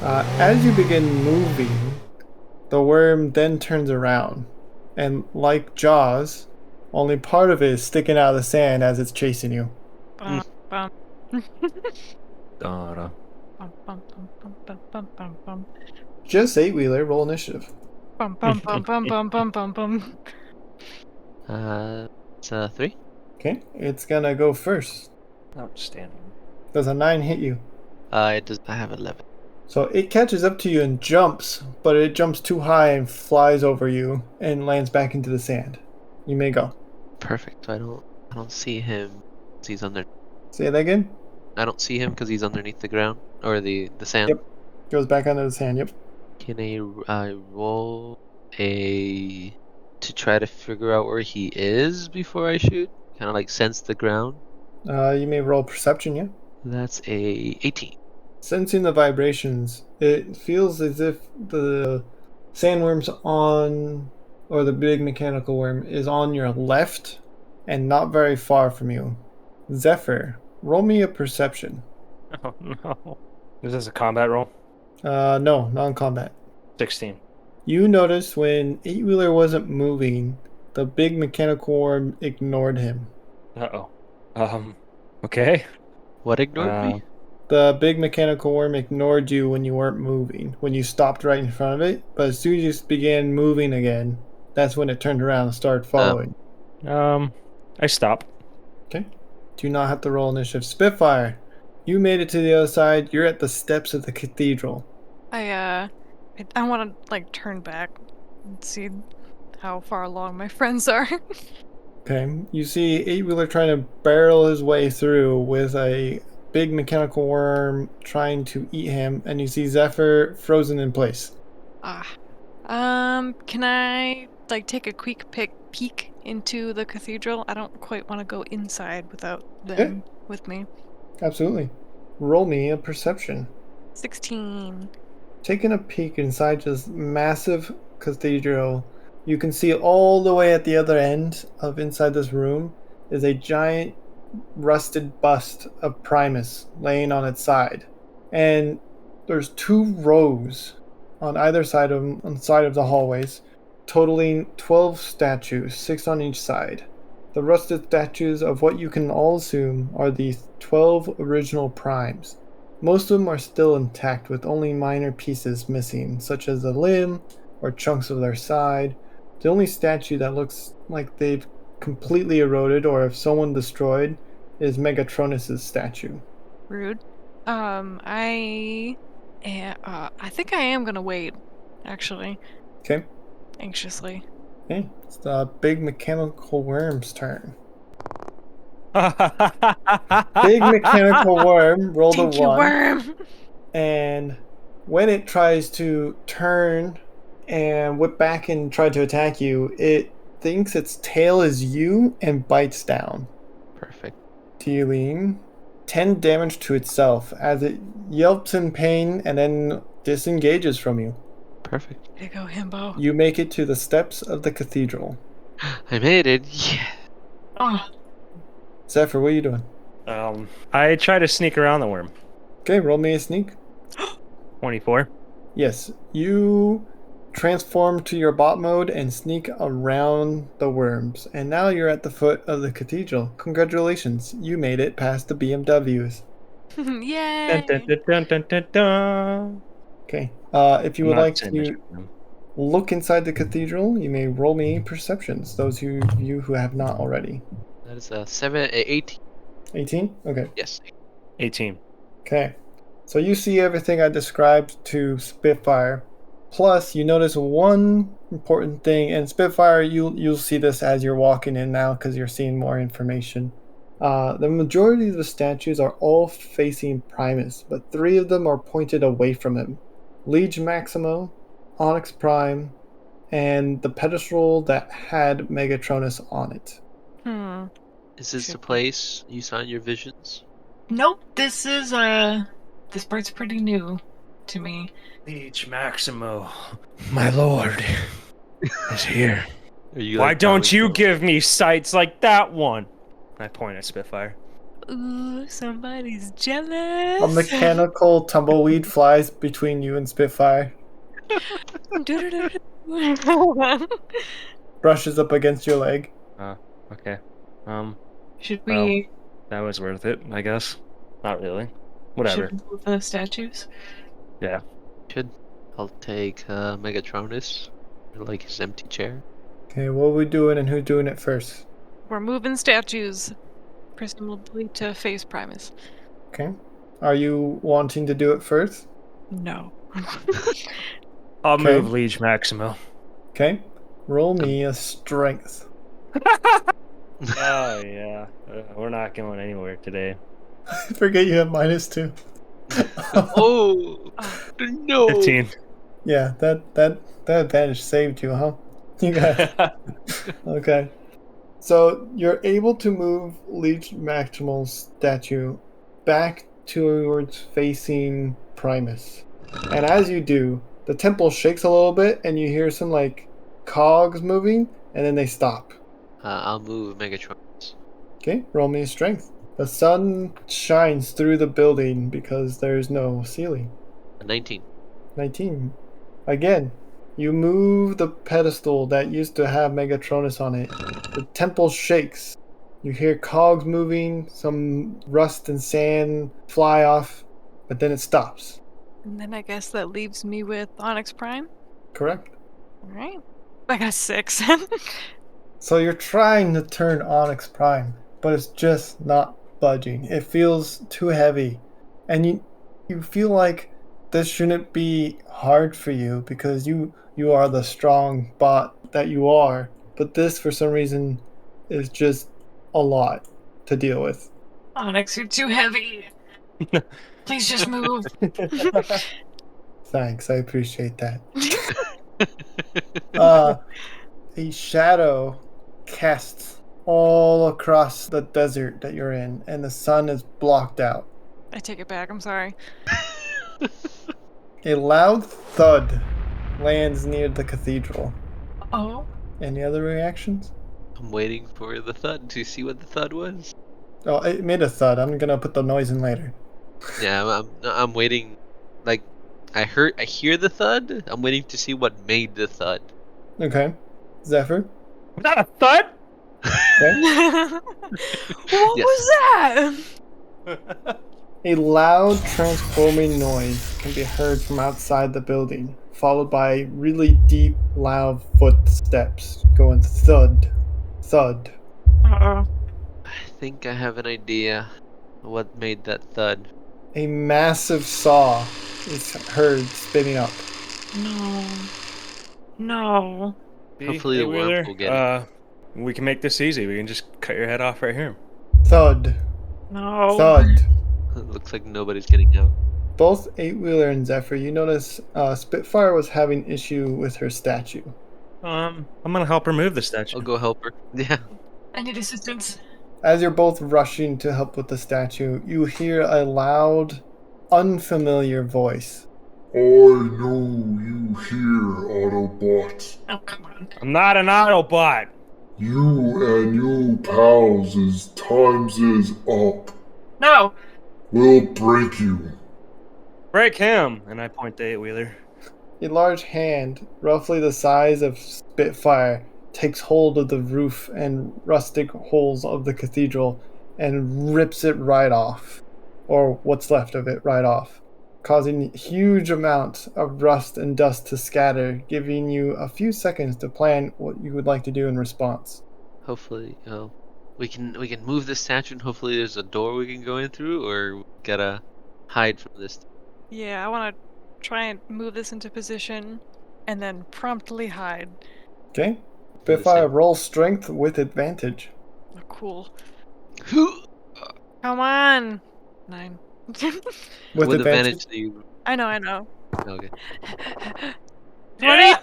Speaker 1: As you begin moving, the worm then turns around, and like Jaws, only part of it is sticking out of the sand as it's chasing you.
Speaker 2: Bum, bum. Bum, bum, bum, bum, bum, bum, bum, bum.
Speaker 1: Just Eightwheeler, roll initiative.
Speaker 2: Bum, bum, bum, bum, bum, bum, bum, bum.
Speaker 4: It's a 3.
Speaker 1: Okay, it's gonna go first.
Speaker 3: Outstanding.
Speaker 1: Does a 9 hit you?
Speaker 4: It does. I have 11.
Speaker 1: So it catches up to you and jumps, but it jumps too high and flies over you and lands back into the sand. You may go.
Speaker 4: Perfect. I don't see him 'cause he's under.
Speaker 1: Say that again?
Speaker 4: I don't see him because he's underneath the ground or the sand.
Speaker 1: Yep. Goes back under the sand, yep.
Speaker 4: Can I roll to try to figure out where he is before I shoot? Kind of like sense the ground.
Speaker 1: You may roll perception, yeah?
Speaker 4: That's a 18.
Speaker 1: Sensing the vibrations, it feels as if the sandworm's on, or the big mechanical worm is on your left and not very far from you. Zephyr, roll me a perception.
Speaker 3: Oh no. Is this a combat roll?
Speaker 1: No, non-combat.
Speaker 3: 16.
Speaker 1: You noticed when Eightwheeler wasn't moving, the big mechanical worm ignored him.
Speaker 3: Uh-oh. Okay.
Speaker 4: What ignored me?
Speaker 1: The big mechanical worm ignored you when you weren't moving, when you stopped right in front of it, but as soon as you began moving again, that's when it turned around and started following.
Speaker 3: I stop.
Speaker 1: Okay. Do not have to roll initiative. Spitfire, you made it to the other side. You're at the steps of the cathedral.
Speaker 2: I want to like turn back and see how far along my friends are.
Speaker 1: Okay. You see Eightwheeler trying to barrel his way through with a big mechanical worm trying to eat him, and you see Zephyr frozen in place.
Speaker 2: Can I like take a quick peek into the cathedral? I don't quite want to go inside without them with me.
Speaker 1: Absolutely. Roll me a perception.
Speaker 2: 16.
Speaker 1: Taking a peek inside this massive cathedral, you can see all the way at the other end of inside this room is a giant rusted bust of Primus laying on its side. And there's 2 rows on either side of the hallways, totaling 12 statues, 6 on each side. The rusted statues of what you can all assume are the 12 original primes. Most of them are still intact with only minor pieces missing, such as a limb or chunks of their side. The only statue that looks like they've completely eroded or if someone destroyed is Megatronus' statue.
Speaker 2: Rude. I think I am gonna wait, actually.
Speaker 1: Okay.
Speaker 2: Anxiously.
Speaker 1: Okay. It's the big mechanical worm's turn. Big mechanical worm rolled a 1.
Speaker 2: Worm!
Speaker 1: And when it tries to turn and whip back and try to attack you, it thinks its tail is you and bites down.
Speaker 4: Perfect.
Speaker 1: Dealing 10 damage to itself as it yelps in pain and then disengages from you.
Speaker 4: Perfect.
Speaker 2: Way to go, Himbo.
Speaker 1: You make it to the steps of the cathedral.
Speaker 4: I made it. Yeah.
Speaker 2: Oh,
Speaker 1: Zephyr, what are you doing?
Speaker 3: I try to sneak around the worm.
Speaker 1: Okay, roll me a sneak.
Speaker 3: 24.
Speaker 1: Yes, you transform to your bot mode and sneak around the worms. And now you're at the foot of the cathedral. Congratulations, you made it past the BMWs.
Speaker 2: yay!
Speaker 3: Dun, dun, dun, dun, dun, dun.
Speaker 1: Okay, if you would
Speaker 3: Not
Speaker 1: like
Speaker 3: saying
Speaker 1: to
Speaker 3: that.
Speaker 1: look inside the cathedral, you may roll me perceptions, those of you who have not already.
Speaker 4: That is a 18.
Speaker 1: 18? Okay.
Speaker 4: Yes.
Speaker 3: 18.
Speaker 1: Okay. So you see everything I described to Spitfire. Plus, you notice one important thing, and Spitfire, you'll see this as you're walking in now because you're seeing more information. The majority of the statues are all facing Primus, but 3 of them are pointed away from him. Liege Maximo, Onyx Prime, and the pedestal that had Megatronus on it.
Speaker 4: Is this the place you saw in your visions?
Speaker 2: Nope, this part's pretty new to me.
Speaker 3: Liege Maximo, my lord, is here.
Speaker 4: Are you
Speaker 3: Why
Speaker 4: like
Speaker 3: don't
Speaker 4: bowing
Speaker 3: you
Speaker 4: down?
Speaker 3: give me sights like that one? I point at Spitfire.
Speaker 2: Ooh, somebody's jealous.
Speaker 1: A mechanical tumbleweed flies between you and Spitfire,
Speaker 2: Hold on.
Speaker 1: brushes up against your leg.
Speaker 3: Okay.
Speaker 2: Should we?
Speaker 3: That was worth it, I guess. Not really. Whatever.
Speaker 2: Should we move the statues?
Speaker 3: Yeah.
Speaker 4: I'll take Megatronus, like his empty chair.
Speaker 1: Okay, what are we doing and who's doing it first?
Speaker 2: We're moving statues, presumably to face Primus.
Speaker 1: Okay. Are you wanting to do it first?
Speaker 2: No.
Speaker 3: I'll
Speaker 1: Okay.
Speaker 3: move Liege Maximo.
Speaker 1: Okay. Roll me a strength.
Speaker 3: Oh, yeah. We're not going anywhere today.
Speaker 1: I forget you have -2.
Speaker 4: Oh no!
Speaker 3: 15.
Speaker 1: Yeah, that advantage saved you, huh? You guys. Okay. So you're able to move Leech Maximal's statue back towards facing Primus. And as you do, the temple shakes a little bit and you hear some like cogs moving and then they stop.
Speaker 4: I'll move Megatronus.
Speaker 1: Okay, roll me a strength. The sun shines through the building because there's no ceiling.
Speaker 4: 19.
Speaker 1: 19. Again, you move the pedestal that used to have Megatronus on it. The temple shakes. You hear cogs moving, some rust and sand fly off, but then it stops.
Speaker 2: And then I guess that leaves me with Onyx Prime.
Speaker 1: Correct?
Speaker 2: Alright. I got 6.
Speaker 1: So you're trying to turn Onyx Prime, but it's just not budging. It feels too heavy. And you feel like this shouldn't be hard for you because you are the strong bot that you are. But this, for some reason, is just a lot to deal with.
Speaker 2: Onyx, you're too heavy. Please just move.
Speaker 1: Thanks, I appreciate that. A shadow casts all across the desert that you're in, and the sun is blocked out.
Speaker 2: I take it back, I'm sorry.
Speaker 1: A loud thud lands near the cathedral.
Speaker 2: Oh?
Speaker 1: Any other reactions?
Speaker 4: I'm waiting for the thud to see what the thud was.
Speaker 1: Oh, it made a thud. I'm gonna put the noise in later.
Speaker 4: Yeah, I'm waiting. Like, I hear the thud. I'm waiting to see what made the thud.
Speaker 1: Okay. Zephyr?
Speaker 3: Was that a thud?
Speaker 2: What was that?
Speaker 1: A loud transforming noise can be heard from outside the building, followed by really deep, loud footsteps going thud, thud.
Speaker 2: Uh-oh.
Speaker 4: I think I have an idea what made that thud.
Speaker 1: A massive saw is heard spinning up.
Speaker 2: No. No.
Speaker 4: Hopefully the worm will get it.
Speaker 3: We can make this easy. We can just cut your head off right here.
Speaker 1: Thud,
Speaker 2: No.
Speaker 1: thud.
Speaker 4: It looks like nobody's getting out.
Speaker 1: Both Eightwheeler and Zephyr, you notice Spitfire was having issue with her statue.
Speaker 3: I'm gonna help her move the statue.
Speaker 4: I'll go help her. Yeah.
Speaker 2: I need assistance.
Speaker 1: As you're both rushing to help with the statue, you hear a loud, unfamiliar voice.
Speaker 5: I know you here, Autobot.
Speaker 2: Oh, come on.
Speaker 3: I'm not an Autobot.
Speaker 5: You and your pals' times is up.
Speaker 2: No!
Speaker 5: We'll break you.
Speaker 3: Break him. And I point to Eightwheeler.
Speaker 1: A large hand, roughly the size of Spitfire, takes hold of the roof and rustic holes of the cathedral and rips it right off, or what's left of it right off, causing huge amounts of rust and dust to scatter, giving you a few seconds to plan what you would like to do in response.
Speaker 4: Hopefully, we can move this statue and hopefully there's a door we can go in through, or we gotta hide from this.
Speaker 2: Yeah, I want to try and move this into position and then promptly hide.
Speaker 1: Okay? Spitfire, roll strength with advantage.
Speaker 2: Oh, cool. Come on! 9.
Speaker 1: With advantage?
Speaker 4: you.
Speaker 2: I know.
Speaker 4: Okay.
Speaker 2: 20!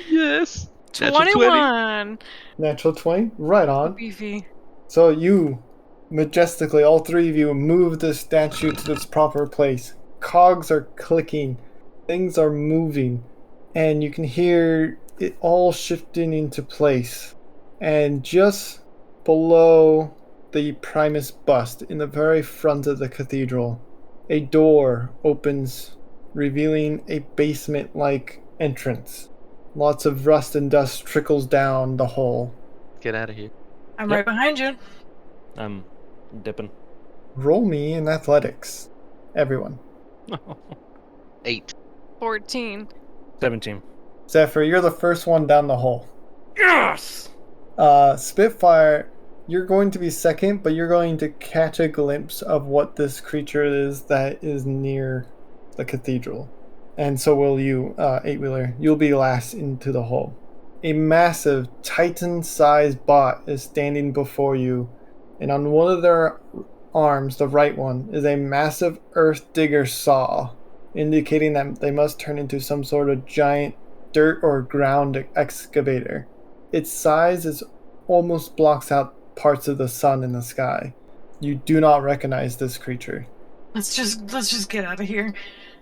Speaker 4: Yes. Natural
Speaker 2: 21!
Speaker 1: Natural 20? Right on.
Speaker 2: Beefy.
Speaker 1: So you, majestically, all three of you, move the statue to its proper place. Cogs are clicking, things are moving, and you can hear it all shifting into place. And just below the Primus bust, in the very front of the cathedral, a door opens, revealing a basement-like entrance. Lots of rust and dust trickles down the hole.
Speaker 4: Get out of here.
Speaker 2: I'm
Speaker 3: Yep.
Speaker 2: right behind you.
Speaker 3: I'm dipping.
Speaker 1: Roll me in athletics. Everyone.
Speaker 4: 8.
Speaker 2: 14.
Speaker 3: 17.
Speaker 1: Zephyr, you're the first one down the hole.
Speaker 3: Yes!
Speaker 1: Spitfire, you're going to be second, but you're going to catch a glimpse of what this creature is that is near the cathedral. And so will you, Eightwheeler. You'll be last into the hole. A massive Titan-sized bot is standing before you, and on one of their arms, the right one, is a massive earth digger saw, indicating that they must turn into some sort of giant dirt or ground excavator. Its size is almost blocks out parts of the sun in the sky. You do not recognize this creature.
Speaker 2: Let's just get out of here.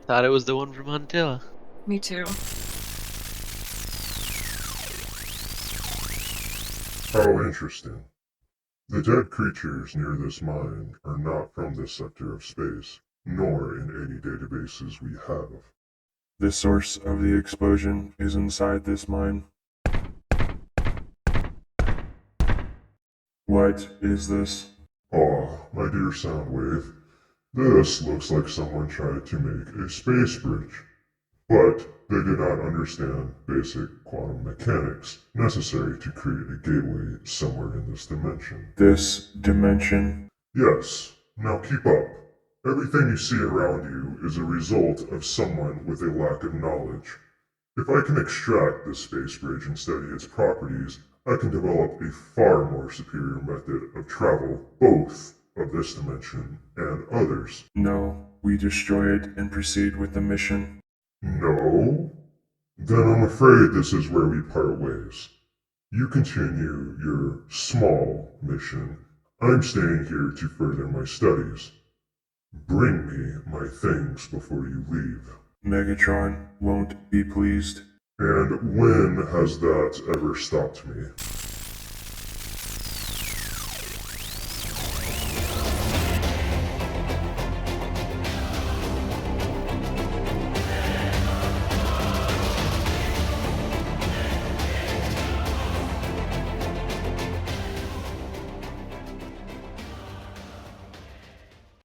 Speaker 4: Thought it was the one from Huntilla.
Speaker 2: Me too.
Speaker 5: How interesting. The dead creatures near this mine are not from this sector of space, nor in any databases we have.
Speaker 8: The source of the explosion is inside this mine. What is this?
Speaker 5: Ah, my dear Soundwave, this looks like someone tried to make a space bridge, but they did not understand basic quantum mechanics necessary to create a gateway somewhere in this dimension.
Speaker 8: This dimension?
Speaker 5: Yes, now keep up. Everything you see around you is a result of someone with a lack of knowledge. If I can extract this space bridge and study its properties, I can develop a far more superior method of travel, both of this dimension and others.
Speaker 8: No, we destroy it and proceed with the mission.
Speaker 5: No? Then I'm afraid this is where we part ways. You continue your small mission. I'm staying here to further my studies. Bring me my things before you leave.
Speaker 8: Megatron won't be pleased.
Speaker 5: And when has that ever stopped me?